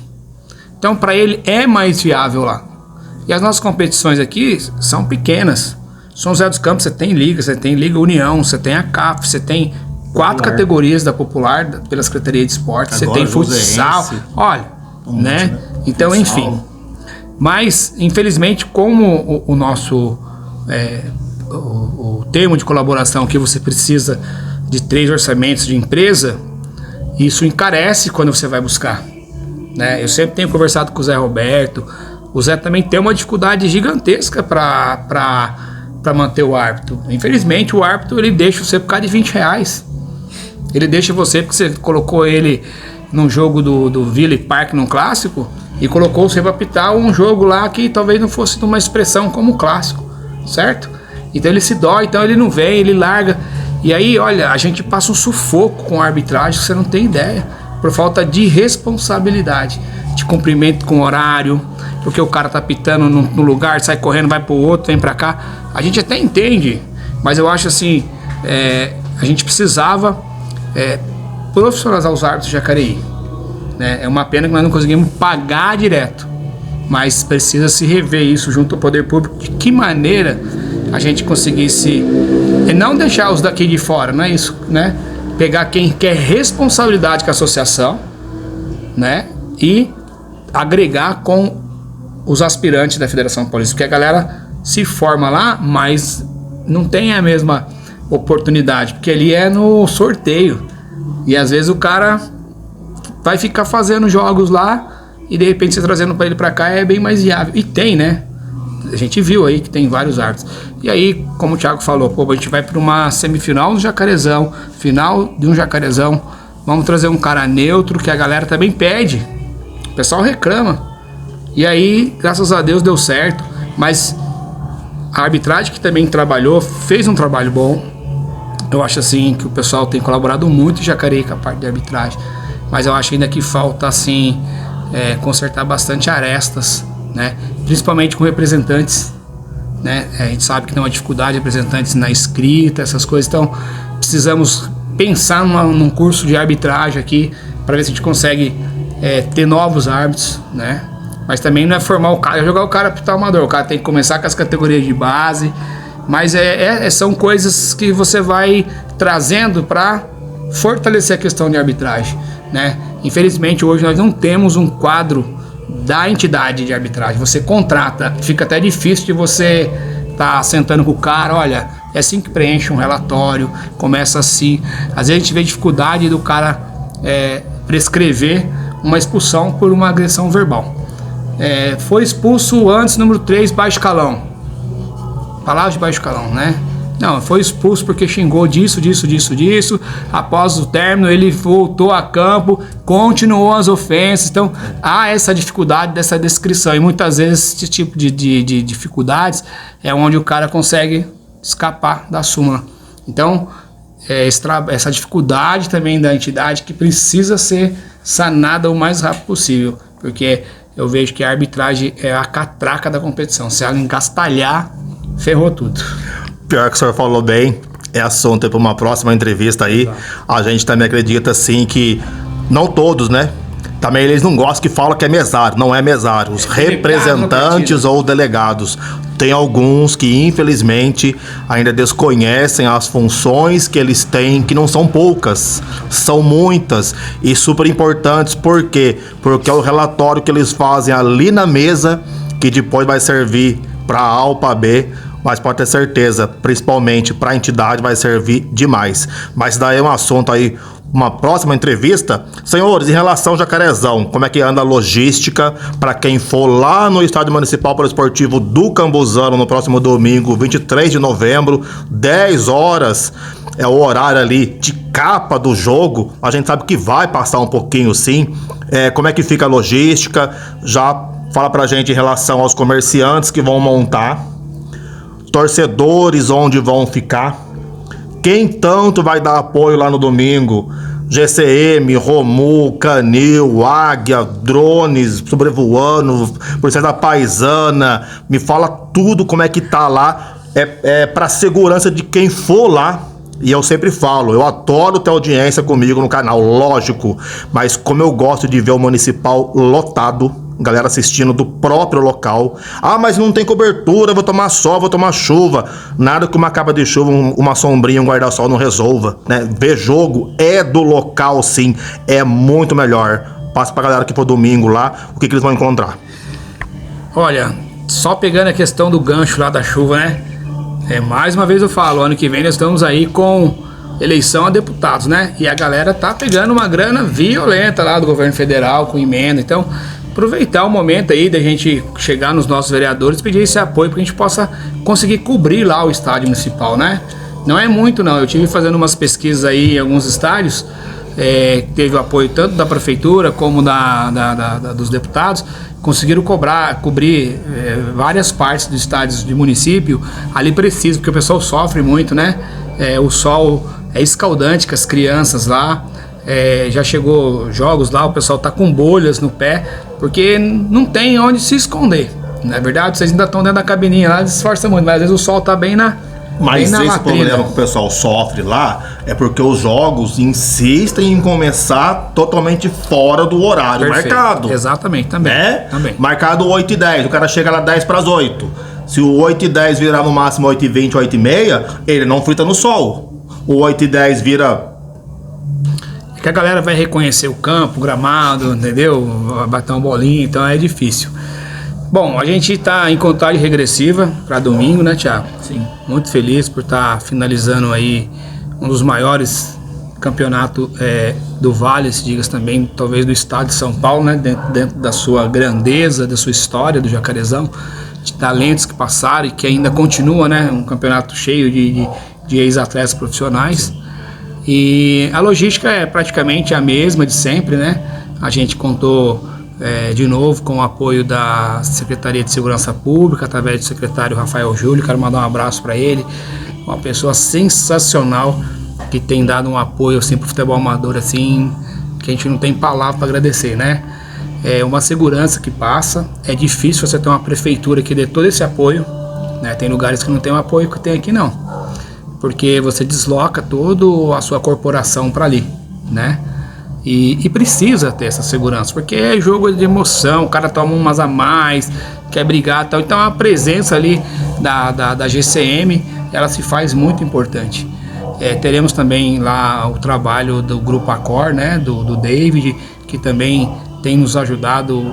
então para ele é mais viável lá. E as nossas competições aqui são pequenas, São José dos Campos você tem Liga União, você tem a CAF, você tem 4 categorias da Popular pela Secretaria de Esporte, você tem futsal, olha, né? Então, enfim. Mas, infelizmente, como o nosso o termo de colaboração que você precisa de 3 orçamentos de empresa, isso encarece quando você vai buscar, né? Eu sempre tenho conversado com o Zé Roberto. O Zé também tem uma dificuldade gigantesca para manter o árbitro. Infelizmente, o árbitro ele deixa você por causa de R$20. Ele deixa você porque você colocou ele num jogo do Villa Park, num clássico, e colocou você para apitar um jogo lá que talvez não fosse de uma expressão como clássico, certo? Então ele se dói, então ele não vem, ele larga. E aí, olha, a gente passa um sufoco com a arbitragem que você não tem ideia, por falta de responsabilidade, de cumprimento com horário, porque o cara tá apitando no lugar, sai correndo, vai pro outro, vem pra cá. A gente até entende, mas eu acho assim, a gente precisava profissionalizar os árbitros de Jacareí, né? É uma pena que nós não conseguimos pagar direto, mas precisa se rever isso junto ao poder público, de que maneira a gente conseguisse não deixar os daqui de fora, não é isso, né? Pegar quem quer responsabilidade com a associação, né? E agregar com os aspirantes da Federação Paulista, porque a galera se forma lá, mas não tem a mesma oportunidade, porque ali é no sorteio, e às vezes o cara vai ficar fazendo jogos lá e de repente você trazendo para ele para cá é bem mais viável, e tem, né? A gente viu aí que tem vários árbitros. E aí, como o Thiago falou, a gente vai para uma semifinal no Jacarezão, final de um Jacarezão, vamos trazer um cara neutro, que a galera também pede, o pessoal reclama. E aí, graças a Deus deu certo, mas a arbitragem que também trabalhou, fez um trabalho bom. Eu acho assim que o pessoal tem colaborado muito em Jacareí com a parte de arbitragem, mas eu acho ainda que falta assim consertar bastante arestas, né? Principalmente com representantes, né? A gente sabe que tem uma dificuldade de representantes na escrita, essas coisas, então precisamos pensar num curso de arbitragem aqui para ver se a gente consegue ter novos árbitros, né? Mas também não é formar o cara, jogar o cara apitar amador, o cara tem que começar com as categorias de base, mas são coisas que você vai trazendo para fortalecer a questão de arbitragem, né? Infelizmente hoje nós não temos um quadro da entidade de arbitragem, você contrata, fica até difícil de você estar sentando com o cara, olha, é assim que preenche um relatório, começa assim, às vezes a gente vê dificuldade do cara prescrever uma expulsão por uma agressão verbal. Foi expulso antes, número 3, baixo escalão, palavras de baixo escalão, né? Não, foi expulso porque xingou disso. Após o término, ele voltou a campo, continuou as ofensas. Então, há essa dificuldade dessa descrição. E muitas vezes, esse tipo de dificuldades é onde o cara consegue escapar da súmula. Então, essa dificuldade também da entidade que precisa ser sanada o mais rápido possível. Porque eu vejo que a arbitragem é a catraca da competição. Se ela engastalhar, ferrou tudo. Pior que o senhor falou bem, é assunto para uma próxima entrevista aí. A gente também acredita assim que, não todos, né? Também eles não gostam que falam que é mesário, não é mesário. Os representantes ou delegados. Tem alguns que infelizmente ainda desconhecem as funções que eles têm, que não são poucas, são muitas e super importantes. Por quê? Porque é o relatório que eles fazem ali na mesa que depois vai servir para A ou para B. Mas pode ter certeza, principalmente para a entidade, vai servir demais. Mas daí é um assunto aí, uma próxima entrevista. Senhores, em relação ao Jacarezão, como é que anda a logística para quem for lá no Estádio Municipal Poliesportivo do Cambuzano no próximo domingo, 23 de novembro, 10 horas, é o horário ali de capa do jogo. A gente sabe que vai passar um pouquinho sim. Como é que fica a logística? Já fala pra gente em relação aos comerciantes que vão montar, torcedores onde vão ficar, quem tanto vai dar apoio lá no domingo, GCM, Romu, Canil, Águia, drones sobrevoando, Polícia da Paisana, me fala tudo como é que tá lá, pra segurança de quem for lá. E eu sempre falo, eu adoro ter audiência comigo no canal, lógico, mas como eu gosto de ver o municipal lotado, galera assistindo do próprio local. Ah, mas não tem cobertura, vou tomar sol, vou tomar chuva. Nada que uma capa de chuva, uma sombrinha, um guarda-sol não resolva, né? Ver jogo é do local, sim, é muito melhor. Passa pra galera que for domingo lá, o que eles vão encontrar. Olha, só pegando a questão do gancho lá da chuva, né? Mais uma vez eu falo, ano que vem nós estamos aí com eleição a deputados, né? E a galera tá pegando uma grana violenta lá do governo federal com emenda. Então, aproveitar o momento aí da gente chegar nos nossos vereadores e pedir esse apoio para que a gente possa conseguir cobrir lá o estádio municipal, né? Não é muito não, eu tive fazendo umas pesquisas aí em alguns estádios, teve o apoio tanto da prefeitura como dos deputados, conseguiram cobrir várias partes dos estádios de município, ali preciso, porque o pessoal sofre muito, né? O sol é escaldante com as crianças lá, já chegou jogos lá, o pessoal tá com bolhas no pé, porque não tem onde se esconder, não é verdade? Vocês ainda estão dentro da cabininha lá, esforça muito, mas às vezes o sol tá bem na... Mas esse problema que o pessoal sofre lá é porque os jogos insistem em começar totalmente fora do horário marcado. Exatamente, também. Também. Marcado 8h10, o cara chega lá 10 para as 8. Se o 8h10 virar no máximo 8h20, 8h30, ele não frita no sol. O 8h10 vira... É que a galera vai reconhecer o campo, o gramado, entendeu? Vai bater uma bolinha, então é difícil. Bom, a gente está em contagem regressiva para domingo, né, Thiago? Sim. Muito feliz por estar finalizando aí um dos maiores campeonatos do Vale, se diga também, talvez do estado de São Paulo, né? Dentro da sua grandeza, da sua história do Jacarezão, de talentos que passaram e que ainda continua, né? Um campeonato cheio de ex-atletas profissionais. E a logística é praticamente a mesma de sempre, né? A gente contou... de novo com o apoio da Secretaria de Segurança Pública, através do secretário Rafael Júlio. Quero mandar um abraço para ele, uma pessoa sensacional que tem dado um apoio assim, para o futebol amador, assim, que a gente não tem palavra para agradecer, né? É uma segurança que passa, é difícil você ter uma prefeitura que dê todo esse apoio, né? Tem lugares que não tem o apoio que tem aqui não, porque você desloca toda a sua corporação para ali, né? E precisa ter essa segurança, porque é jogo de emoção, o cara toma umas a mais, quer brigar e tal. Então a presença ali da GCM, ela se faz muito importante. Teremos também lá o trabalho do Grupo Acor, né, do David, que também tem nos ajudado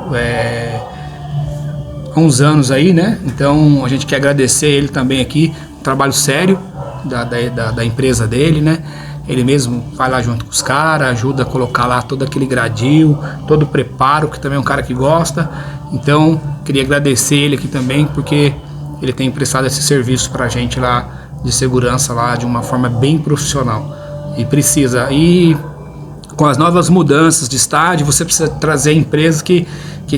há uns anos aí, né? Então a gente quer agradecer ele também aqui, um trabalho sério da empresa dele, né? Ele mesmo vai lá junto com os caras, ajuda a colocar lá todo aquele gradil, todo o preparo, que também é um cara que gosta. Então, queria agradecer ele aqui também, porque ele tem prestado esse serviço pra gente lá, de segurança lá, de uma forma bem profissional. E precisa. E com as novas mudanças de estádio, você precisa trazer empresas que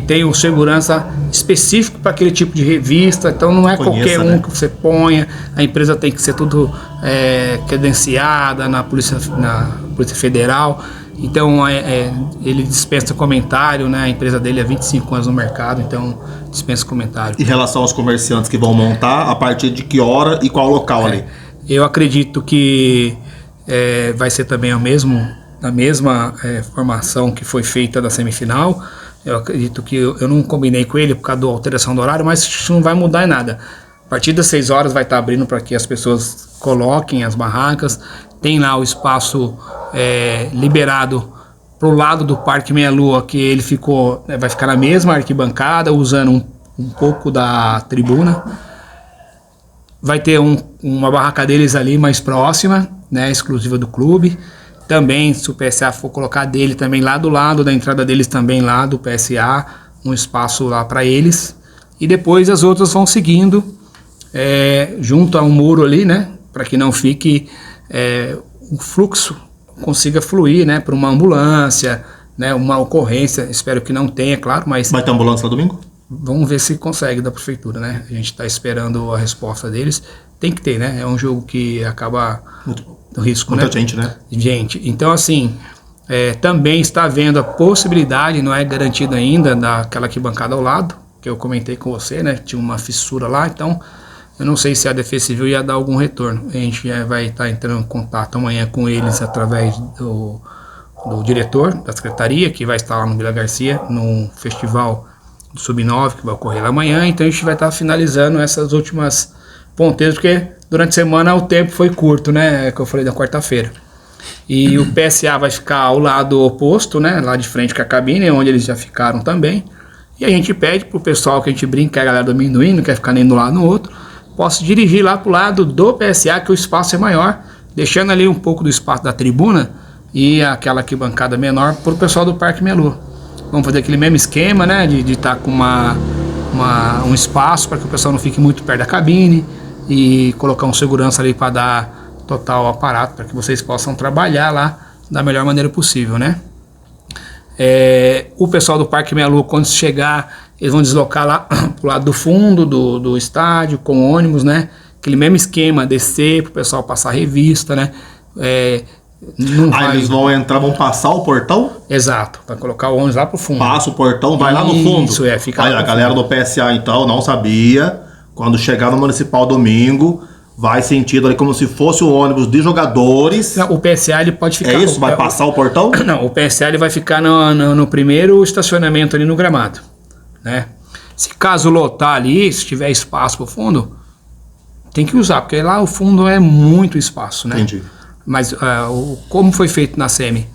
tenham segurança específico para aquele tipo de revista. Então não é qualquer um, né, que você ponha. A empresa tem que ser tudo credenciada na Polícia Federal. Então ele dispensa comentário, né? A empresa dele é 25 anos no mercado, então dispensa comentário. Em relação aos comerciantes que vão montar, a partir de que hora e qual local ali? Eu acredito que vai ser também a mesma formação que foi feita da semifinal. Eu acredito que eu não combinei com ele por causa da alteração do horário, mas isso não vai mudar em nada. A partir das 6 horas vai estar abrindo para que as pessoas coloquem as barracas. Tem lá o espaço liberado pro lado do Parque Meia Lua, que ele vai ficar na mesma arquibancada, usando um pouco da tribuna. Vai ter uma barraca deles ali mais próxima, né, exclusiva do clube. Também, se o PSA for colocar dele também lá do lado da entrada deles, também lá do PSA, um espaço lá para eles. E depois as outras vão seguindo junto a um muro ali, né, para que não fique o fluxo, consiga fluir, né, para uma ambulância, né, uma ocorrência. Espero que não tenha, claro, mas... Vai ter ambulância lá domingo? Vamos ver se consegue da prefeitura, né? A gente está esperando a resposta deles. Tem que ter, né? É um jogo que acaba no risco, muita né? gente, né? Gente, então assim, também está havendo a possibilidade, não é garantido ainda, daquela arquibancada ao lado, que eu comentei com você, né? Tinha uma fissura lá, então eu não sei se a Defesa Civil ia dar algum retorno. A gente vai estar entrando em contato amanhã com eles através do diretor da secretaria, que vai estar lá no Vila Garcia, no festival do Sub-9, que vai ocorrer lá amanhã. Então a gente vai estar finalizando essas últimas ponteiras, porque durante a semana o tempo foi curto, né? Que eu falei da quarta-feira. E o PSA vai ficar ao lado oposto, né? Lá de frente com a cabine, onde eles já ficaram também. E a gente pede pro pessoal que a gente brinca, que a galera do amendoim, não quer ficar nem do lado no outro, possa dirigir lá pro lado do PSA, que o espaço é maior, deixando ali um pouco do espaço da tribuna e aquela arquibancada menor pro pessoal do Parque Melu. Vamos fazer aquele mesmo esquema, né? De estar com um espaço para que o pessoal não fique muito perto da cabine e colocar um segurança ali para dar total aparato para que vocês possam trabalhar lá da melhor maneira possível, né? O pessoal do Parque Melu, quando chegar, eles vão deslocar lá pro lado do fundo do estádio com ônibus, né? Aquele mesmo esquema, descer pro pessoal passar revista, né? Eles vão entrar, vão passar o portão? Exato, vai colocar o ônibus lá pro fundo. Passa o portão, vai lá no fundo. Isso, fica aí lá a galera do PSA, então, não sabia. Quando chegar no Municipal domingo, vai sentido ali como se fosse um ônibus de jogadores. Não, o PSA ele pode ficar... É isso? Vai passar o portão? Não, o PSA ele vai ficar no primeiro estacionamento ali no gramado, né? Se caso lotar ali, se tiver espaço pro fundo, tem que usar, porque lá o fundo é muito espaço, né? Entendi. Mas como foi feito na SEMI,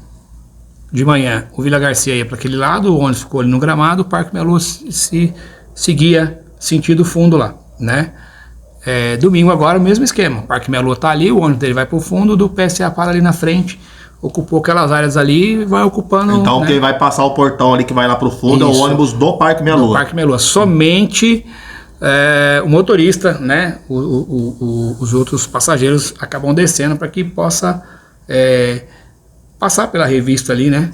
de manhã, o Vila Garcia ia para aquele lado, o ônibus ficou ali no gramado, o Parque Melu se seguia sentido fundo lá, né? Domingo agora o mesmo esquema, o Parque Melu tá ali, o ônibus dele vai pro fundo, do PSA para ali na frente, ocupou aquelas áreas ali e vai ocupando... Então, né? quem vai passar o portão ali, que vai lá pro fundo, Isso. é o ônibus do Parque Melu. Do Parque Melu, somente o motorista, né? Os outros passageiros acabam descendo para que possa passar pela revista ali, né?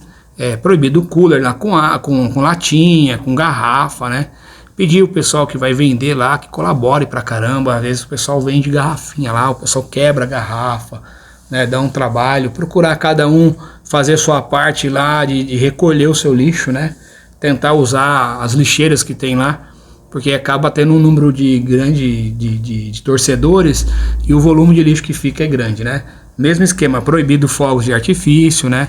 Proibido o cooler lá com latinha, com garrafa, né? Pedir o pessoal que vai vender lá que colabore pra caramba. Às vezes o pessoal vende garrafinha lá, o pessoal quebra a garrafa, né? Dá um trabalho, procurar cada um fazer sua parte lá de recolher o seu lixo, né? Tentar usar as lixeiras que tem lá, porque acaba tendo um número grande de torcedores e o volume de lixo que fica é grande, né? Mesmo esquema, proibido fogos de artifício, né?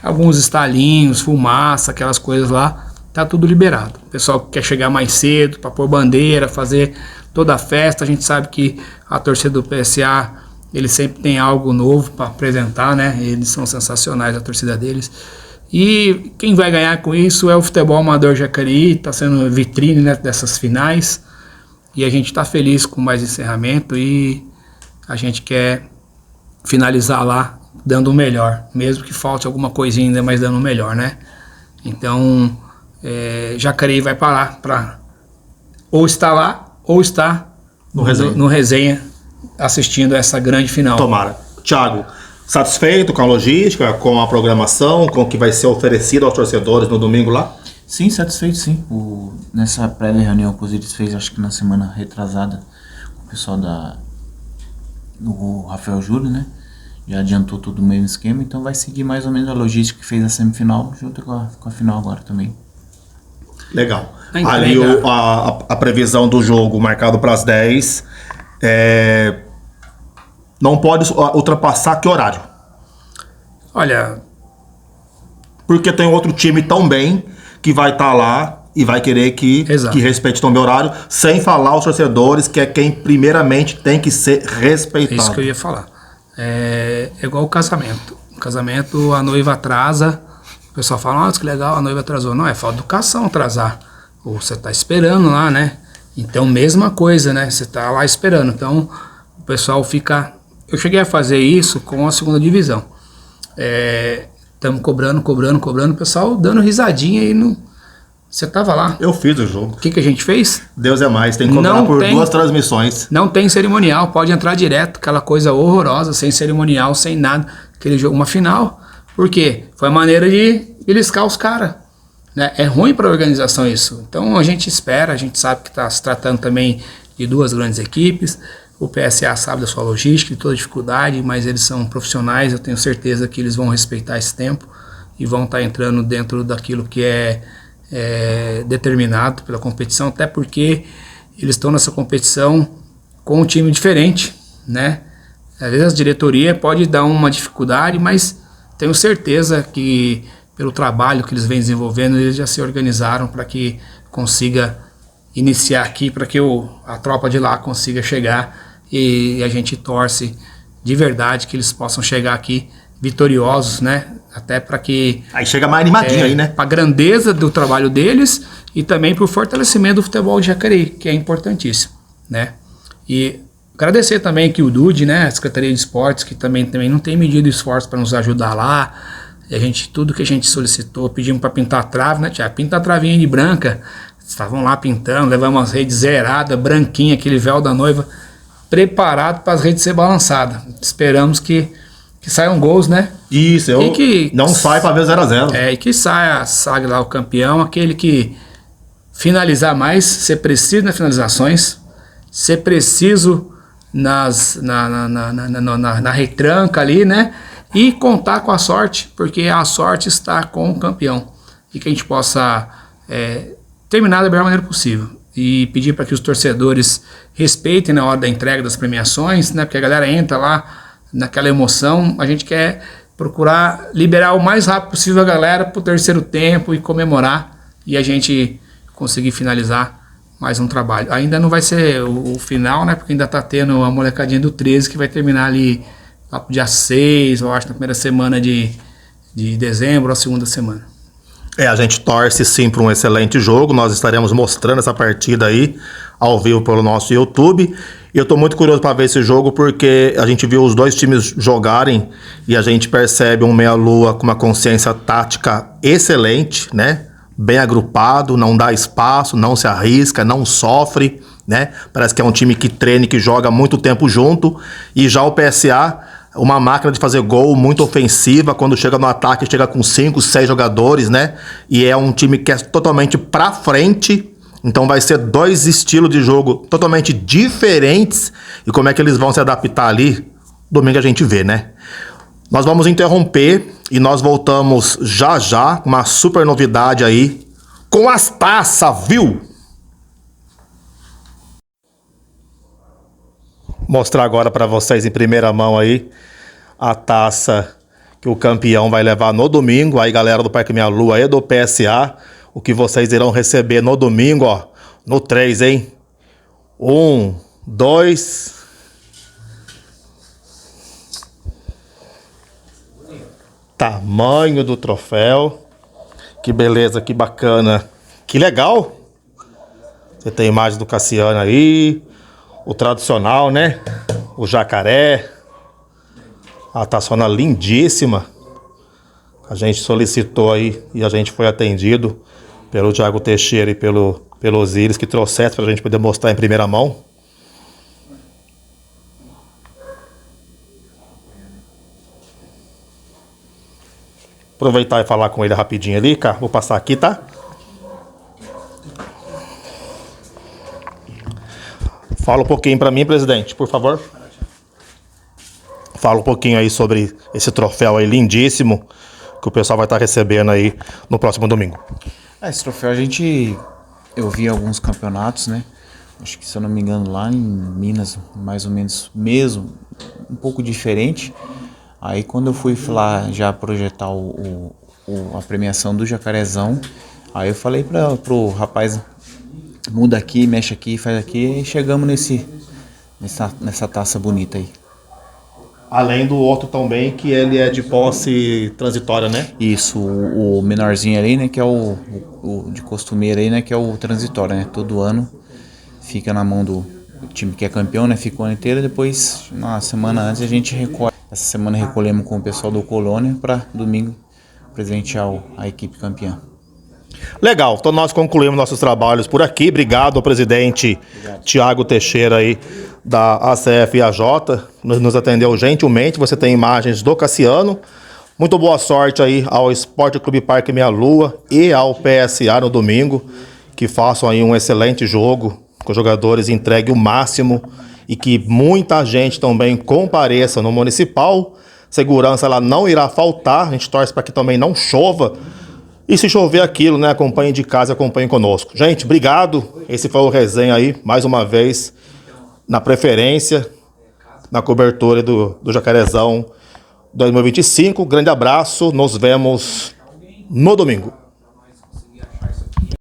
Alguns estalinhos, fumaça, aquelas coisas lá, tá tudo liberado. O pessoal que quer chegar mais cedo para pôr bandeira, fazer toda a festa, a gente sabe que a torcida do PSA, eles sempre tem algo novo para apresentar, né? Eles são sensacionais, a torcida deles. E quem vai ganhar com isso é o futebol amador Jacareí, está sendo vitrine, né, dessas finais. E a gente está feliz com mais encerramento e a gente quer finalizar lá dando o melhor, mesmo que falte alguma coisinha ainda, mas dando o melhor, né? Então, Jacareí vai parar para ou estar lá ou estar no resenha assistindo essa grande final. Tomara. Thiago, satisfeito com a logística, com a programação, com o que vai ser oferecido aos torcedores no domingo lá? Sim, satisfeito sim. Nessa pré-reunião que o Osiris fez, acho que na semana retrasada, o pessoal o Rafael Júlio, né? Já adiantou tudo o mesmo esquema, então vai seguir mais ou menos a logística que fez a semifinal, junto com a final agora também. Legal. Ali a previsão do jogo marcado para as 10, não pode ultrapassar que horário? Olha... Porque tem outro time também que vai estar lá e vai querer que respeite também o horário, sem falar aos torcedores que é quem primeiramente tem que ser respeitado. É isso que eu ia falar. É igual o casamento. O casamento, a noiva atrasa, o pessoal fala, nossa, que legal, a noiva atrasou. Não, é falta de educação atrasar. Ou você tá esperando lá, né? Então, mesma coisa, né? Você tá lá esperando. Então, o pessoal fica... Eu cheguei a fazer isso com a segunda divisão. Estamos cobrando, o pessoal dando risadinha aí no... Você tava lá. Eu fiz o jogo. O que a gente fez? Deus é mais, tem que cobrar por 2 transmissões. Não tem cerimonial, pode entrar direto, aquela coisa horrorosa, sem cerimonial, sem nada. Aquele jogo, uma final. Por quê? Foi a maneira de beliscar os caras. Né? É ruim para a organização isso. Então a gente espera, a gente sabe que está se tratando também de 2 grandes equipes. O PSA sabe da sua logística, de toda a dificuldade, mas eles são profissionais, eu tenho certeza que eles vão respeitar esse tempo e vão estar entrando dentro daquilo que é determinado pela competição, até porque eles estão nessa competição com um time diferente, né? Às vezes a diretoria pode dar uma dificuldade, mas tenho certeza que pelo trabalho que eles vêm desenvolvendo, eles já se organizaram para que consiga iniciar aqui para que a tropa de lá consiga chegar, e a gente torce de verdade que eles possam chegar aqui vitoriosos, né? Até para que... Aí chega mais animadinho aí, né? Para a grandeza do trabalho deles e também para o fortalecimento do futebol de Jacareí, que é importantíssimo, né? E agradecer também aqui o Dude, né? A Secretaria de Esportes, que também não tem medido esforço para nos ajudar lá. E tudo que a gente solicitou, pedimos para pintar a trave, né, Tiago? Pinta a travinha de branca. Estavam lá pintando, levamos as redes zeradas, branquinha, aquele véu da noiva, preparado para as redes ser balançadas. Esperamos que saiam gols, né? Isso, não sai para ver 0-0. E que saia lá o campeão, aquele que finalizar mais, ser preciso nas finalizações, ser preciso na retranca ali, né? E contar com a sorte, porque a sorte está com o campeão. E que a gente possa terminar da melhor maneira possível. E pedir para que os torcedores respeitem na hora da entrega das premiações, né? Porque a galera entra lá naquela emoção. A gente quer procurar liberar o mais rápido possível a galera para o terceiro tempo e comemorar. E a gente conseguir finalizar mais um trabalho. Ainda não vai ser o final, né? Porque ainda está tendo a molecadinha do 13 que vai terminar ali lá pro dia 6, eu acho, na primeira semana de dezembro, ou a segunda semana. A gente torce sim para um excelente jogo. Nós estaremos mostrando essa partida aí ao vivo pelo nosso YouTube. E eu estou muito curioso para ver esse jogo, porque a gente viu os dois times jogarem e a gente percebe um meia-lua com uma consciência tática excelente, né? Bem agrupado, não dá espaço, não se arrisca, não sofre, né? Parece que é um time que treina e que joga muito tempo junto. E já o PSA, uma máquina de fazer gol, muito ofensiva, quando chega no ataque chega com 5, 6 jogadores, né? E é um time que é totalmente pra frente, então vai ser dois estilos de jogo totalmente diferentes, e como é que eles vão se adaptar ali, domingo a gente vê, né? Nós vamos interromper e nós voltamos já já com uma super novidade aí, com as taças, viu? Mostrar agora para vocês em primeira mão aí a taça que o campeão vai levar no domingo. Aí, galera do Parque Minha Lua e do PSA, o que vocês irão receber no domingo, ó, no 3, hein? 1, 2. Tamanho do troféu. Que beleza, que bacana. Que legal. Você tem a imagem do Cassiano aí. O tradicional, né? O jacaré. A taçona lindíssima. A gente solicitou aí e a gente foi atendido pelo Thiago Teixeira e pelo Osiris, que trouxeram pra gente poder mostrar em primeira mão. Aproveitar e falar com ele rapidinho ali, cara. Vou passar aqui, tá? Fala um pouquinho pra mim, presidente, por favor. Fala um pouquinho aí sobre esse troféu aí lindíssimo que o pessoal vai estar recebendo aí no próximo domingo. Esse troféu eu vi alguns campeonatos, né? Acho que, se eu não me engano, lá em Minas, mais ou menos mesmo, um pouco diferente. Aí quando eu fui lá já projetar a premiação do Jacarezão, aí eu falei pro rapaz, muda aqui, mexe aqui, faz aqui, e chegamos nessa taça bonita aí. Além do outro também, que ele é de posse transitória, né? Isso, o menorzinho ali, né, que é o de costumeiro aí, né, que é o transitório, né? Todo ano fica na mão do time que é campeão, né? Fica o ano inteiro, depois, uma semana antes, a gente recolhe. Essa semana recolhemos com o pessoal do Colônia para domingo presentear a equipe campeã. Legal, então nós concluímos nossos trabalhos por aqui. Obrigado ao presidente Thiago Teixeira aí da ACF-AJ, nos atendeu gentilmente. Você tem imagens do Cassiano. Muito boa sorte aí ao Esporte Clube Parque Meia Lua e ao PSA no domingo, que façam aí um excelente jogo, que os jogadores entreguem o máximo e que muita gente também compareça no Municipal. Segurança ela não irá faltar, a gente torce para que também não chova. E se chover aquilo, né, acompanhe de casa, acompanhe conosco. Gente, obrigado. Esse foi o resenha aí, mais uma vez, na preferência, na cobertura do Jacarezão 2025. Grande abraço, nos vemos no domingo.